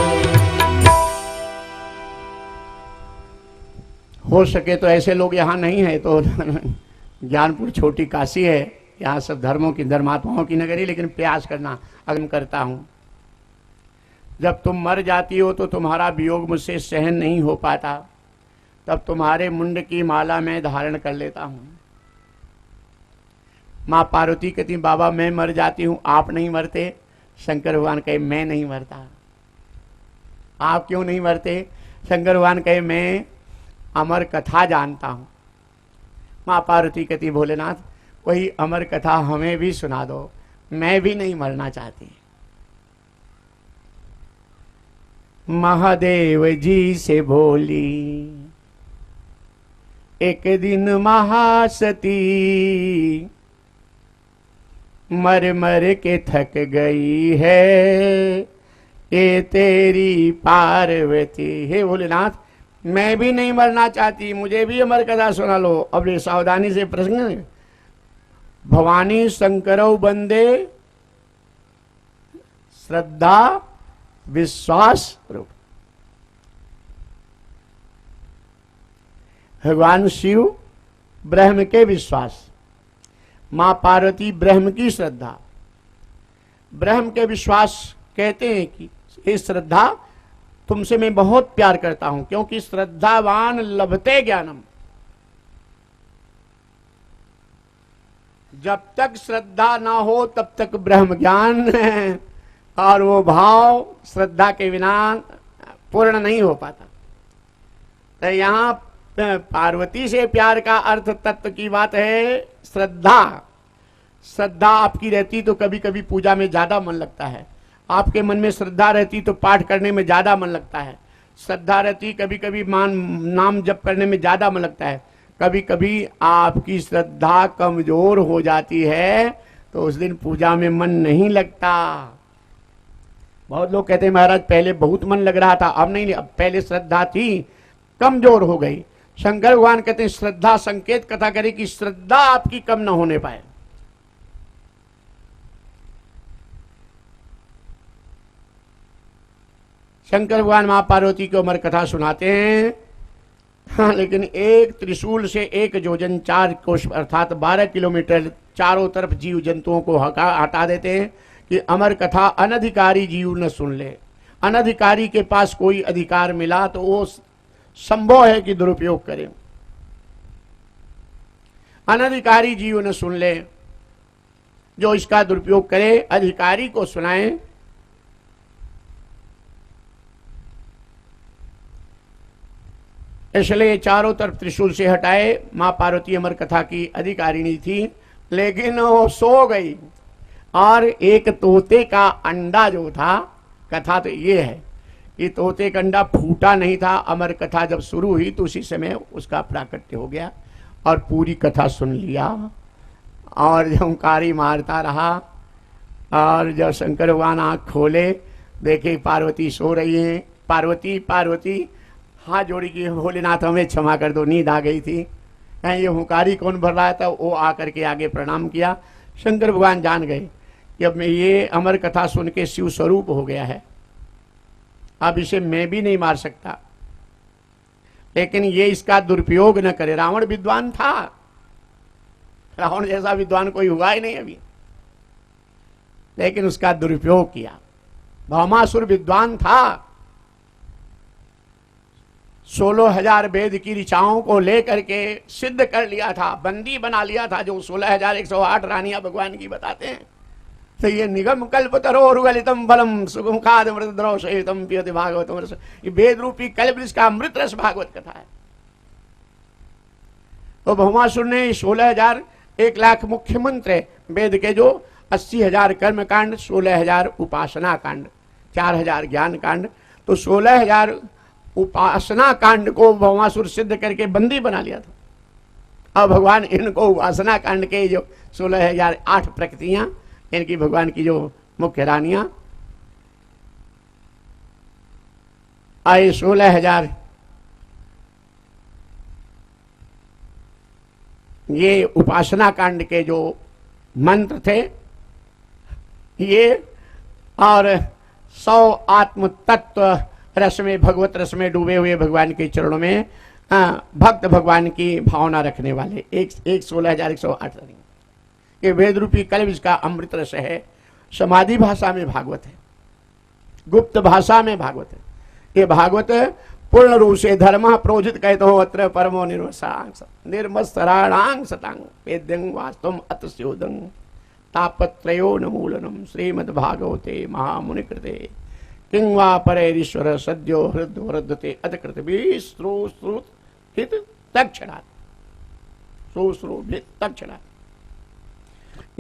हो सके तो ऐसे लोग यहाँ नहीं है तो ज्ञानपुर छोटी काशी है, यहाँ सब धर्मों की धर्मात्माओं की नगरी, लेकिन प्रयास करना अगर करता हूँ। जब तुम मर जाती हो तो तुम्हारा वियोग मुझसे सहन नहीं हो पाता, तब तुम्हारे मुंड की माला मैं धारण कर लेता हूँ। माँ पार्वती कहती बाबा मैं मर जाती हूँ, आप नहीं मरते। शंकर भगवान कहे मैं नहीं मरता। आप क्यों नहीं मरते? शंकर भगवान कहे मैं अमर कथा जानता हूँ। माँ पार्वती कहती भोलेनाथ वही अमर कथा हमें भी सुना दो, मैं भी नहीं मरना चाहती। महादेव जी से बोली एक दिन महासती, मर मर के थक गई है ये तेरी पार्वती। हे भोलेनाथ मैं भी नहीं मरना चाहती, मुझे भी अमर कथा सुना लो। अब ये सावधानी से प्रश्न, भवानी शंकरौ बंदे श्रद्धा विश्वास रूप। भगवान शिव ब्रह्म के विश्वास, मां पार्वती ब्रह्म की श्रद्धा। ब्रह्म के विश्वास कहते हैं कि हे श्रद्धा तुमसे मैं बहुत प्यार करता हूं, क्योंकि श्रद्धावान लभते ज्ञानम। जब तक श्रद्धा ना हो तब तक ब्रह्म ज्ञान है, और वो भाव श्रद्धा के बिना पूर्ण नहीं हो पाता। तो यहाँ पार्वती से प्यार का अर्थ तत्व की बात है श्रद्धा। श्रद्धा आपकी रहती तो कभी कभी पूजा में ज्यादा मन लगता है, आपके मन में श्रद्धा रहती तो पाठ करने में ज्यादा मन लगता है, श्रद्धा रहती कभी कभी नाम जप करने में ज्यादा मन लगता है। कभी कभी आपकी श्रद्धा कमजोर हो जाती है तो उस दिन पूजा में मन नहीं लगता। बहुत लोग कहते हैं महाराज पहले बहुत मन लग रहा था, अब नहीं, अब पहले श्रद्धा थी कमजोर हो गई। शंकर भगवान कहते हैं श्रद्धा संकेत कथा करे कि श्रद्धा आपकी कम न होने पाए। शंकर भगवान मां पार्वती को अमर कथा सुनाते हैं। हाँ, लेकिन एक त्रिशूल से 1 योजन 4 कोश अर्थात 12 किलोमीटर चारों तरफ जीव जंतुओं को हटा देते हैं कि अमर कथा अनधिकारी जीव न सुन ले। अनधिकारी के पास कोई अधिकार मिला तो वो संभव है कि दुरुपयोग करे। अनधिकारी जीव न सुन ले, जो इसका दुरुपयोग करे अधिकारी को सुनाए। इसलिए चारों तरफ त्रिशूल से हटाए। मां पार्वती अमर कथा की अधिकारिणी थी, लेकिन वो सो गई और एक तोते का अंडा जो था, कथा तो ये है कि तोते का अंडा फूटा नहीं था। अमर कथा जब शुरू हुई तो उसी समय उसका प्राकट्य हो गया और पूरी कथा सुन लिया। और जब कारी मारता रहा और जब शंकर भगवान आँख खोले, देखे पार्वती सो रही है। पार्वती पार्वती हाथ जोड़ी की, भोलेनाथ हमें क्षमा कर दो, नींद आ गई थी। ये हुंकारी कौन भर रहा था, वो आकर के आगे प्रणाम किया। शंकर भगवान जान गए कि अब मैं ये अमर कथा सुन के शिव स्वरूप हो गया है, अब इसे मैं भी नहीं मार सकता। लेकिन ये इसका दुरुपयोग न करे। रावण विद्वान था, रावण जैसा विद्वान कोई हुआ ही नहीं अभी, लेकिन उसका दुरुपयोग किया। भौमासुर विद्वान था, 16,000 वेद की ऋचाओं को लेकर के सिद्ध कर लिया था, बंदी बना लिया था, जो 16,108 रानियां भगवान की बताते हैं। तो ये निगम कल्पतरोरुगलितम फलम सुगमुखाद मृतद्रव सहितम पियते भागवतम रस, ये वेद रूपी कल्पवृक्ष का अमृत रस भागवत कथा है। तो भौमासुर ने 16,000 1,00,000 मुख्य मंत्र वेद के, जो 80,000 कर्म कांड, 16,000 उपासना कांड, 4,000 ज्ञान कांड, तो 16,000 उपासना कांड को भौमासुर सिद्ध करके बंदी बना लिया था। अब भगवान इनको उपासना कांड के जो 16,008 प्रकृतियां, इनकी भगवान की जो मुख्य रानियां, आए 16,000 ये उपासना कांड के जो मंत्र थे ये, और 100 आत्म तत्व रस में, भगवत रस में डूबे हुए भगवान के चरणों में भक्त भगवान की भावना रखने वाले 16,108 ये वेद रूपी कल्प इसका अमृत रस है। समाधि भाषा में भागवत है, गुप्त भाषा में भागवत है। ये भागवत पूर्ण रूप से धर्म प्रोजित कहते हो अत्र परमो निर्मत्सराणां सतांग वेद्यं वास्तवम अतस्योदं तापत्रयो न मूलनम श्रीमद्भागवते महामुनिकृते किंवा परेरीश्वर सद्यो हृद वृद्धते अधकृत विश्रुत हित तक्षणात् सुश्रुत हित तक्षणात्।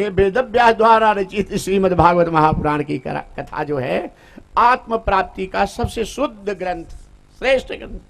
ये वेदव्यास द्वारा रचित श्रीमद् भागवत महापुराण की कथा जो है आत्म प्राप्ति का सबसे शुद्ध ग्रंथ, श्रेष्ठ ग्रंथ।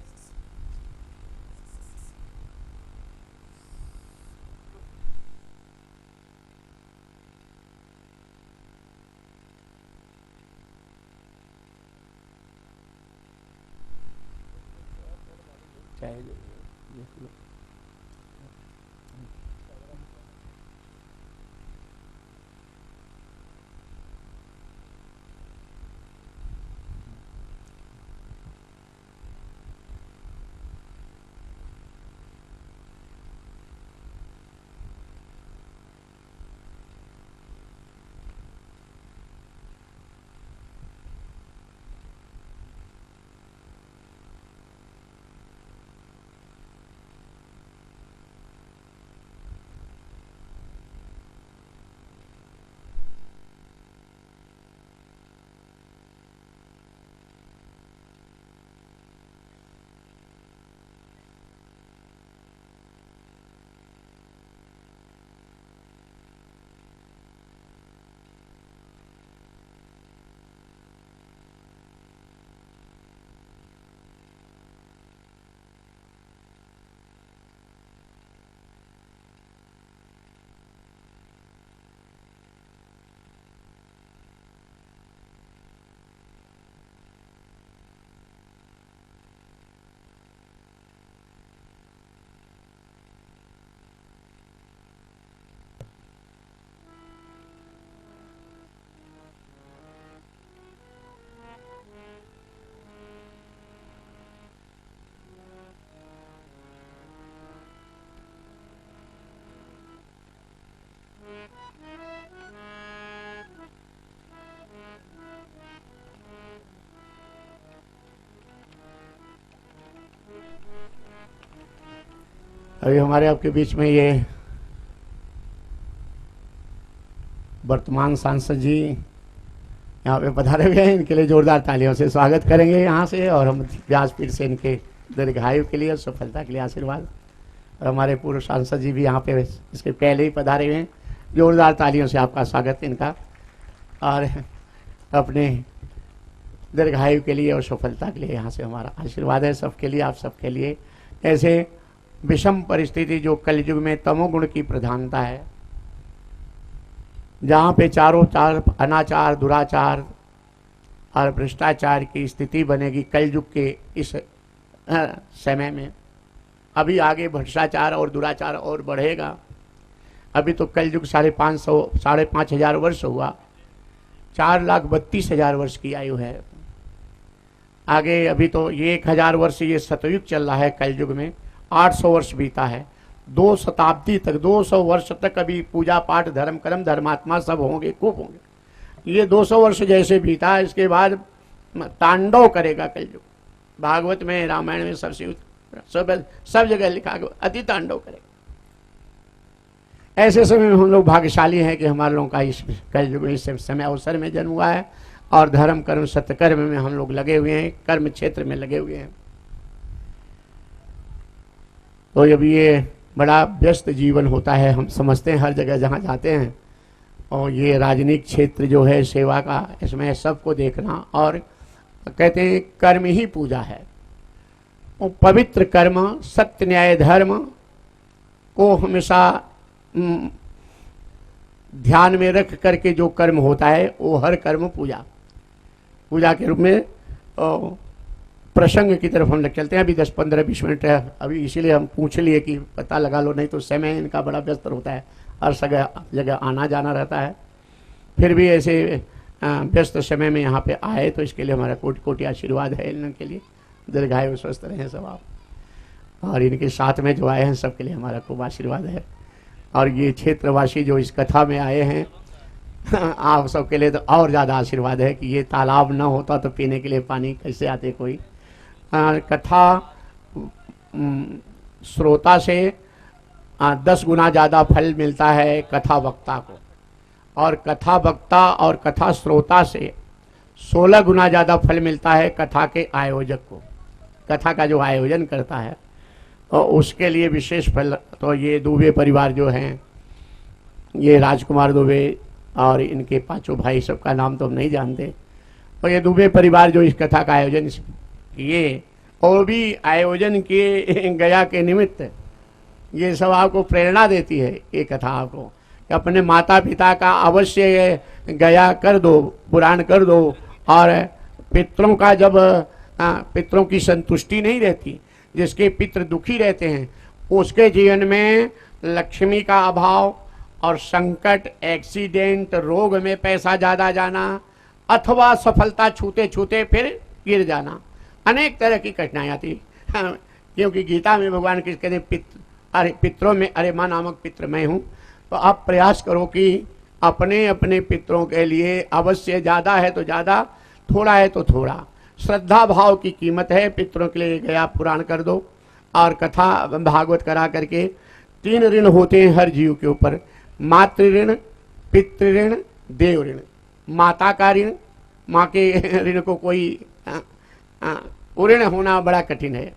अभी हमारे आपके बीच में ये वर्तमान सांसद जी यहाँ पे पधारे हुए हैं, इनके लिए जोरदार तालियों से स्वागत करेंगे यहाँ से। और हम व्यासपीठ से इनके दीर्घायु के लिए, सफलता के लिए आशीर्वाद। और हमारे पूर्व सांसद जी भी यहाँ पे इसके पहले ही पधारे हुए हैं, जोरदार तालियों से आपका स्वागत इनका। और अपने दीर्घायु के लिए और सफलता के लिए यहाँ से हमारा आशीर्वाद है सबके लिए, आप सबके लिए। ऐसे विषम परिस्थिति जो कलयुग में तमोगुण की प्रधानता है, जहाँ पे चारों चार अनाचार, दुराचार और भ्रष्टाचार की स्थिति बनेगी कलयुग के इस समय में। अभी आगे भ्रष्टाचार और दुराचार और बढ़ेगा। अभी तो कलयुग 5,500 वर्ष हुआ, 4,32,000 वर्ष की आयु है। आगे अभी तो ये 1,000 वर्ष ये सतयुग चल रहा है, कलयुग में 800 वर्ष बीता है। 2 शताब्दी तक, 200 वर्ष तक अभी पूजा पाठ, धर्म कर्म, धर्मात्मा सब होंगे, खूब होंगे। ये 200 वर्ष जैसे बीता, इसके बाद तांडव करेगा कलयुग। भागवत में, रामायण में, सब जगह लिखा गया अति तांडव करेगा। ऐसे समय में हम लोग भाग्यशाली हैं कि हमारे लोगों का इस कलयुग में इस समय अवसर में जन्म हुआ है और धर्म कर्म सत्यकर्म में हम लोग लगे हुए हैं, कर्म क्षेत्र में लगे हुए हैं। तो जब ये बड़ा व्यस्त जीवन होता है, हम समझते हैं हर जगह जहाँ जाते हैं, और ये राजनीतिक क्षेत्र जो है सेवा का, इसमें सबको देखना। और कहते हैं कर्म ही पूजा है। वो पवित्र कर्म, सत्य न्याय धर्म को हमेशा ध्यान में रख करके जो कर्म होता है वो हर कर्म पूजा के रूप में प्रसंग की तरफ हम लोग चलते हैं। अभी 10, 15, 20 मिनट है अभी, इसीलिए हम पूछ लिए कि पता लगा लो, नहीं तो समय इनका बड़ा व्यस्त होता है, हर जगह आना जाना रहता है। फिर भी ऐसे व्यस्त समय में यहाँ पे आए तो इसके लिए हमारा कोटि कोटि आशीर्वाद है इनके लिए। दीर्घायु स्वस्थ रहें सब आप, और इनके साथ में जो आए हैं सबके लिए हमारा खूब आशीर्वाद है। और ये क्षेत्रवासी जो इस कथा में आए हैं, आप सबके लिए तो और ज़्यादा आशीर्वाद है कि ये तालाब न होता तो पीने के लिए पानी कैसे आते कोई। कथा श्रोता से 10 गुना ज़्यादा फल मिलता है कथा वक्ता को, और कथा वक्ता और कथा श्रोता से 16 गुना ज़्यादा फल मिलता है कथा के आयोजक को। कथा का जो आयोजन करता है और उसके लिए विशेष फल। तो ये दुबे परिवार जो हैं, ये राजकुमार दुबे और इनके 5 भाई, सबका नाम तो हम नहीं जानते, और ये दुबे परिवार जो इस कथा का आयोजन किए, और भी आयोजन किए गया के निमित्त, ये सब आपको प्रेरणा देती है ये कथा आपको कि अपने माता पिता का अवश्य गया कर दो, पुराण कर दो। और पितरों का जब पितरों की संतुष्टि नहीं रहती, जिसके पितृ दुखी रहते हैं, उसके जीवन में लक्ष्मी का अभाव और संकट, एक्सीडेंट, रोग में पैसा ज़्यादा जाना, अथवा सफलता छूते छूते फिर गिर जाना, अनेक तरह की कठिनाई आती। क्योंकि गीता में भगवान कृष्ण कहते पितरों में अरे माँ नामक पितृ मैं हूँ। तो आप प्रयास करो कि अपने अपने पितरों के लिए अवश्य ज़्यादा है तो ज़्यादा, थोड़ा है तो थोड़ा, श्रद्धा भाव की कीमत है। पितरों के लिए गया पुराण कर दो और कथा भागवत करा करके। 3 ऋण होते हैं हर जीव के ऊपर, मातृ ऋण, पितृ ऋण, देव ऋण। माता का ऋण, माँ के ऋण को कोई ऋण होना बड़ा कठिन है।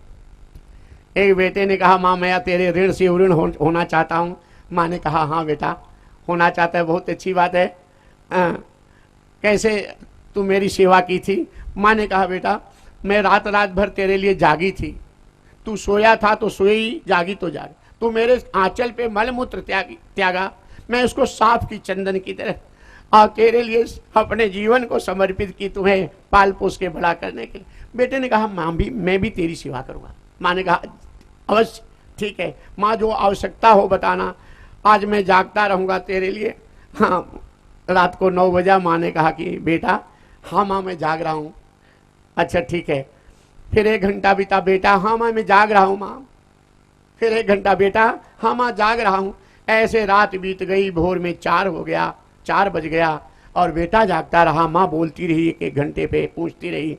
एक बेटे ने कहा माँ मैं तेरे ऋण से ऋण होना चाहता हूँ। माँ ने कहा हाँ बेटा होना चाहता है, बहुत अच्छी बात है। कैसे तू मेरी सेवा की थी? माँ ने कहा बेटा मैं रात रात भर तेरे लिए जागी थी, तू सोया था तो सोई, जागी तो जागी। तू मेरे आंचल पे मलमूत्र त्यागा, मैं उसको साफ की चंदन की तरह और तेरे लिए अपने जीवन को समर्पित की, तुम्हें पाल पोस के बड़ा करने के लिए। बेटे ने कहा माँ भी मैं भी तेरी सेवा करूँगा। माँ ने कहा अवश्य ठीक है माँ, जो आवश्यकता हो बताना, आज मैं जागता रहूँगा तेरे लिए। हाँ, रात को 9 बजे माँ ने कहा कि बेटा हाँ माँ मैं जाग रहा हूँ। अच्छा ठीक है। फिर 1 घंटा बीता, बेटा हाँ माँ मैं जाग रहा हूँ माँ। फिर 1 घंटा, बेटा हाँ माँ जाग रहा हूँ। ऐसे रात बीत गई, भोर में 4 हो गया, 4 बज गया और बेटा जागता रहा। माँ बोलती रही 1 घंटे पे, पूछती रही।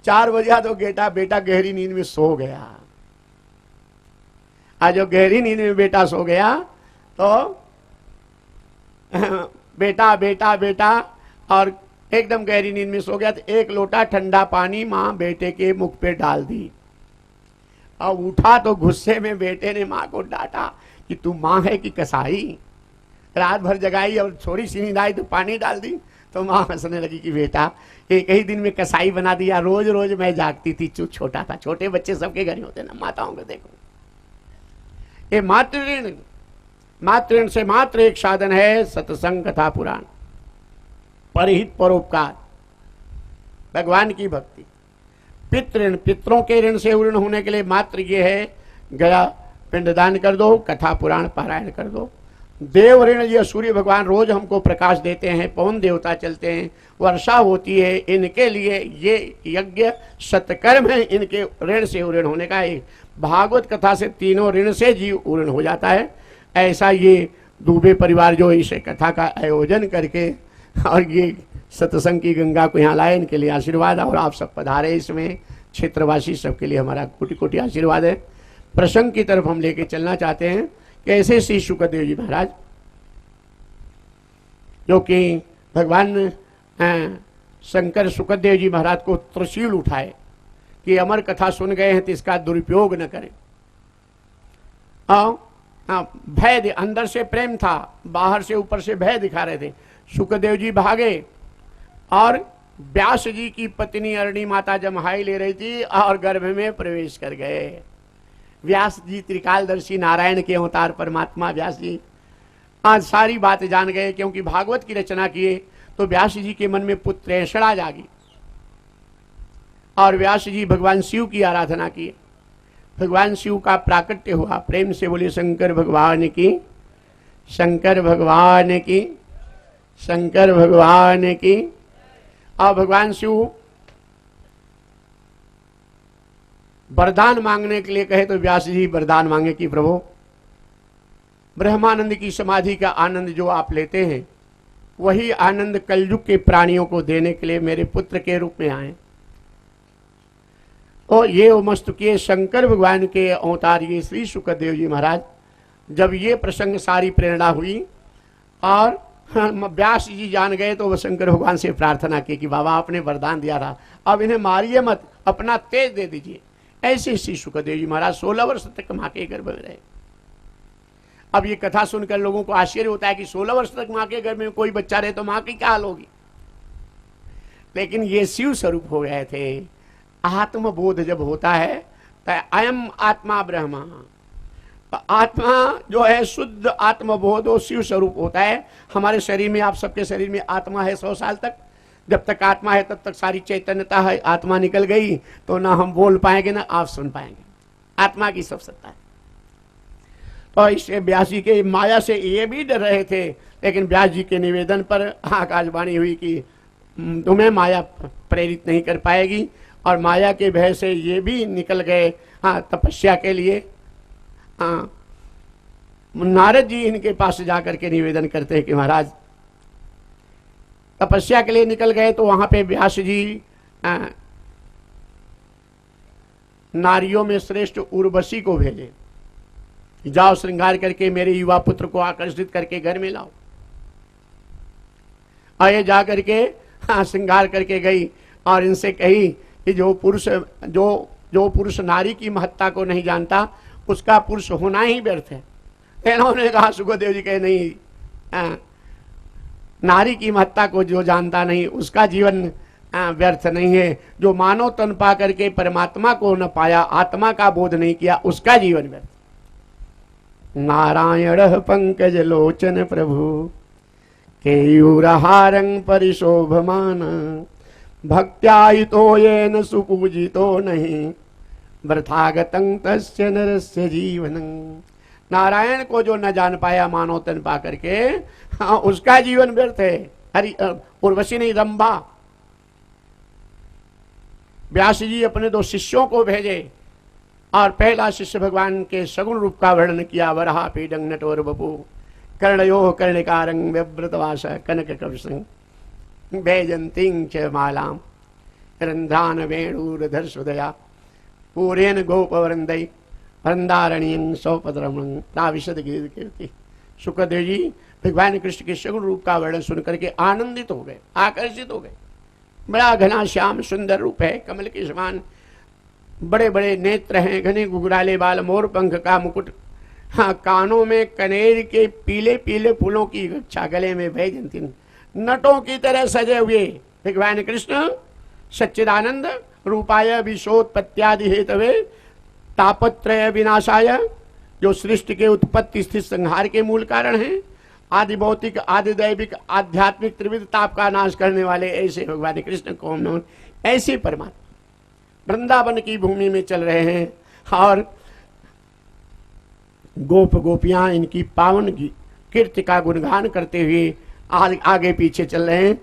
4 बजा तो बेटा गहरी नींद में सो गया। आज जो गहरी नींद में बेटा सो गया तो बेटा बेटा बेटा और एकदम गहरी नींद में सो गया, तो एक लोटा ठंडा पानी माँ बेटे के मुख पे डाल दी और उठा तो गुस्से में बेटे ने माँ को डांटा कि तू माँ है कि कसाई, रात भर जगाई और थोड़ी सी नींद आई तो पानी डाल दी। तो माँ हंसने लगी कि बेटा एक ही दिन में कसाई बना दिया, रोज रोज मैं जागती थी, छोटा था, छोटे बच्चे सबके घर ही होते ना, माताओं को देखो। ये मातृ ऋण से मात्र एक साधन है सत्संग कथा पुराण, परहित परोपकार, भगवान की भक्ति। पितृण, पितरों के ऋण से ऋण होने के लिए मात्र ये है गया पिंडदान कर दो, कथा पुराण पारायण कर दो। देव ऋण, ये सूर्य भगवान रोज हमको प्रकाश देते हैं, पवन देवता चलते हैं, वर्षा होती है, इनके लिए ये यज्ञ सत्कर्म है, इनके ऋण से ऋण होने का। एक भागवत कथा से तीनों ऋण से जीव ऋण हो जाता है। ऐसा ये दुबे परिवार जो इसे कथा का आयोजन करके और ये सत्संग की गंगा को यहाँ लाए, इनके लिए आशीर्वाद। और आप सब पधारे इसमें, क्षेत्रवासी सबके लिए हमारा कोटि कोटि आशीर्वाद है। प्रसंग की तरफ हम लेके चलना चाहते हैं। कैसे श्री शुकदेव जी महाराज, जो कि भगवान शंकर शुकदेव जी महाराज को त्रिशूल उठाए कि अमर कथा सुन गए हैं तो इसका दुरुपयोग न करें। भय, अंदर से प्रेम था, बाहर से ऊपर से भय दिखा रहे थे। शुकदेव जी भागे और व्यास जी की पत्नी अरणी माता जमहाई ले रही थी और गर्भ में प्रवेश कर गए। व्यास जी त्रिकालदर्शी नारायण के अवतार परमात्मा व्यास जी आज सारी बात जान गए, क्योंकि भागवत की रचना किए तो व्यास जी के मन में पुत्रेषणा जागी और व्यास जी भगवान शिव की आराधना किए। भगवान शिव का प्राकट्य हुआ। प्रेम से बोलिए शंकर भगवान की, शंकर भगवान की, शंकर भगवान की। और भगवान शिव वरदान मांगने के लिए कहे तो व्यास जी वरदान मांगे कि प्रभु ब्रह्मानंद की समाधि का आनंद जो आप लेते हैं वही आनंद कलयुग के प्राणियों को देने के लिए मेरे पुत्र के रूप में आए। और ये मस्तुकीय शंकर भगवान के अवतार ये श्री शुकदेव जी महाराज, जब ये प्रसंग सारी प्रेरणा हुई और व्यास जी जान गए तो वह शंकर भगवान से प्रार्थना की कि बाबा आपने वरदान दिया था, अब इन्हें मारिए मत, अपना तेज दे दीजिए। ऐसे श्री शुकदेव जी महाराज 16 वर्ष तक माँ के गर्भ में रहे। अब ये कथा सुनकर लोगों को आश्चर्य होता है कि 16 वर्ष तक माँ के गर्भ में कोई बच्चा रहे तो माँ की क्या हाल होगी, लेकिन ये शिव स्वरूप हो गए थे। आत्मबोध जब होता है तो अयम आत्मा ब्रह्मा, आत्मा जो है शुद्ध आत्मबोध वो शिव स्वरूप होता है। हमारे शरीर में, आप सबके शरीर में आत्मा है 100 साल तक। जब तक आत्मा है तब तक सारी चैतन्यता है। आत्मा निकल गई तो ना हम बोल पाएंगे ना आप सुन पाएंगे। आत्मा की सब सत्ता है। तो इससे व्यास जी के माया से ये भी डर रहे थे, लेकिन व्यास जी के निवेदन पर आकाशवाणी हुई कि तुम्हें माया प्रेरित नहीं कर पाएगी, और माया के भय से ये भी निकल गए तपस्या के लिए। नारद जी इनके पास जाकर के निवेदन करते हैं कि महाराज तपस्या के लिए निकल गए, तो वहां पे व्यास जी नारियों में श्रेष्ठ उर्वशी को भेजे, जाओ श्रृंगार करके मेरे युवा पुत्र को आकर्षित करके घर में लाओ। आए जा करके श्रृंगार करके गई और इनसे कही कि जो पुरुष नारी की महत्ता को नहीं जानता उसका पुरुष होना ही व्यर्थ है। इन्होंने कहा, सुखदेव जी कहे नहीं, नारी की महत्ता को जो जानता नहीं उसका जीवन व्यर्थ नहीं है। जो मानव तन पा करके परमात्मा को न पाया, आत्मा का बोध नहीं किया, उसका जीवन व्यर्थ। नारायण पंकज लोचन प्रभु केयूरहारं परिशोभमान भक्त्यायितो येन सुपूजितो नहीं वृथागतं तस्य नरस्य जीवनं। नारायण को जो न जान पाया मानव तन पा करके, उसका जीवन व्यर्थ है। हरि उर्वशी नहीं, रंभा। व्यास जी अपने 2 शिष्यों को भेजे और पहला शिष्य भगवान के सगुण रूप का वर्णन किया। वराह पीडं नटोर बपू कर्णयो कर्णिकारं व्यव्रतवास कनक कवसं वैजंतीं च मालां रंध्रान वेणुरधर सुदया पूरेन गोपवृंदै वृंदारण्यं सौपद्रमणं नाविशद कीर्ति। शुक्रदेव जी भगवान कृष्ण के सगुण रूप का वर्णन सुनकर के आनंदित हो गए, आकर्षित हो गए। बड़ा घना श्याम सुंदर रूप है, कमल के समान बड़े बड़े नेत्र हैं, घने घुघराले बाल, मोर पंख का मुकुट, हाँ कानों में कनेर के पीले पीले फूलों की गच्छा, गले में वैजयंती, नटों की तरह सजे हुए भगवान कृष्ण सच्चिदानंद रूपाय विशोत्पत्त्यादि हेतवे तापत्रय विनाशाय, जो सृष्टि के उत्पत्ति स्थिति संहार के मूल कारण हैं, आदि भौतिक आदि दैविक आध्यात्मिक त्रिविध ताप का नाश करने वाले ऐसे भगवान कृष्ण को हम ऐसे परमात्मा वृंदावन की भूमि में चल रहे हैं और गोप गोपियां इनकी पावन कीर्ति का गुणगान करते हुए आगे पीछे चल रहे हैं।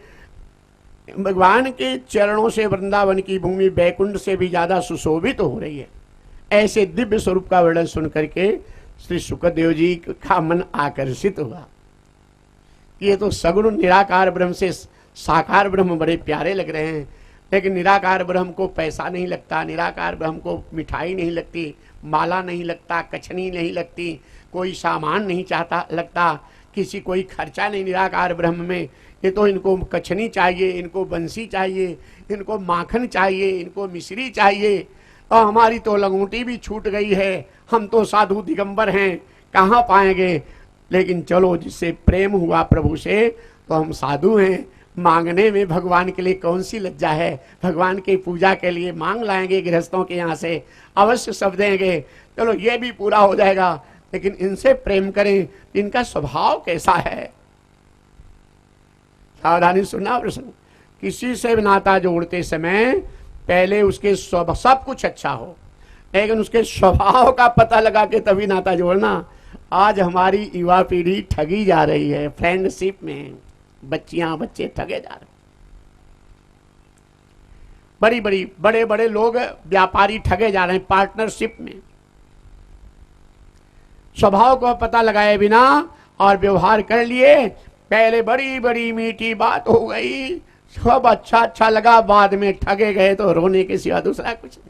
भगवान के चरणों से वृंदावन की भूमि बैकुंठ से भी ज्यादा सुशोभित हो रही है। ऐसे दिव्य स्वरूप का वर्णन सुन करके श्री सुखदेव जी का मन आकर्षित हुआ। ये तो सगुण निराकार ब्रह्म से साकार ब्रह्म बड़े प्यारे लग रहे हैं, लेकिन निराकार ब्रह्म को पैसा नहीं लगता, निराकार ब्रह्म को मिठाई नहीं लगती, माला नहीं लगता, कछनी नहीं लगती, कोई सामान नहीं चाहता लगता, किसी कोई खर्चा नहीं निराकार ब्रह्म में। ये तो इनको कछनी चाहिए, इनको बंसी चाहिए, इनको माखन चाहिए, इनको मिश्री चाहिए, और हमारी तो लंगोटी भी छूट गई है, हम तो साधु दिगंबर हैं, कहाँ पाएंगे। लेकिन चलो जिससे प्रेम हुआ प्रभु से तो हम साधु हैं, मांगने में भगवान के लिए कौन सी लज्जा है। भगवान की पूजा के लिए मांग लाएंगे गृहस्थों के यहाँ से, अवश्य सब देंगे, चलो ये भी पूरा हो जाएगा। लेकिन इनसे प्रेम करें, इनका स्वभाव कैसा है, सावधानी सुनना प्रश्न। किसी से नाता जोड़ते समय पहले उसके सब कुछ अच्छा हो, लेकिन उसके स्वभाव का पता लगा के तभी नाता जोड़ना। आज हमारी युवा पीढ़ी ठगी जा रही है, फ्रेंडशिप में बच्चियां बच्चे ठगे जा रहे हैं। बड़े बड़े लोग व्यापारी ठगे जा रहे हैं पार्टनरशिप में। स्वभाव को पता लगाए बिना और व्यवहार कर लिए, पहले बड़ी बड़ी मीठी बात हो गई, सब अच्छा लगा, बाद में ठगे गए तो रोने के सिवा दूसरा कुछ नहीं।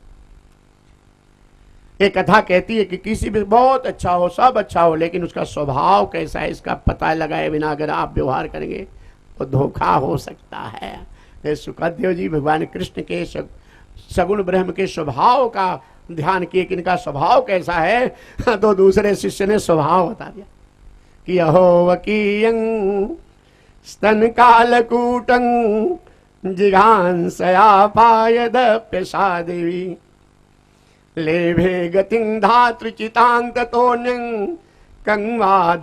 एक कथा कहती है कि किसी भी बहुत अच्छा हो, सब अच्छा हो, लेकिन उसका स्वभाव कैसा है इसका पता लगाए बिना अगर आप व्यवहार करेंगे तो धोखा हो सकता है। सुखदेव जी भगवान कृष्ण के सगुण ब्रह्म के स्वभाव का ध्यान किए कि इनका स्वभाव कैसा है, तो दूसरे शिष्य ने स्वभाव बता दिया कि अहो वकीयं स्तन कालकूटं जिघांसया पायदप्यसा देवी लेभे गतिं धातृचितां ततोऽन्यं कंवाद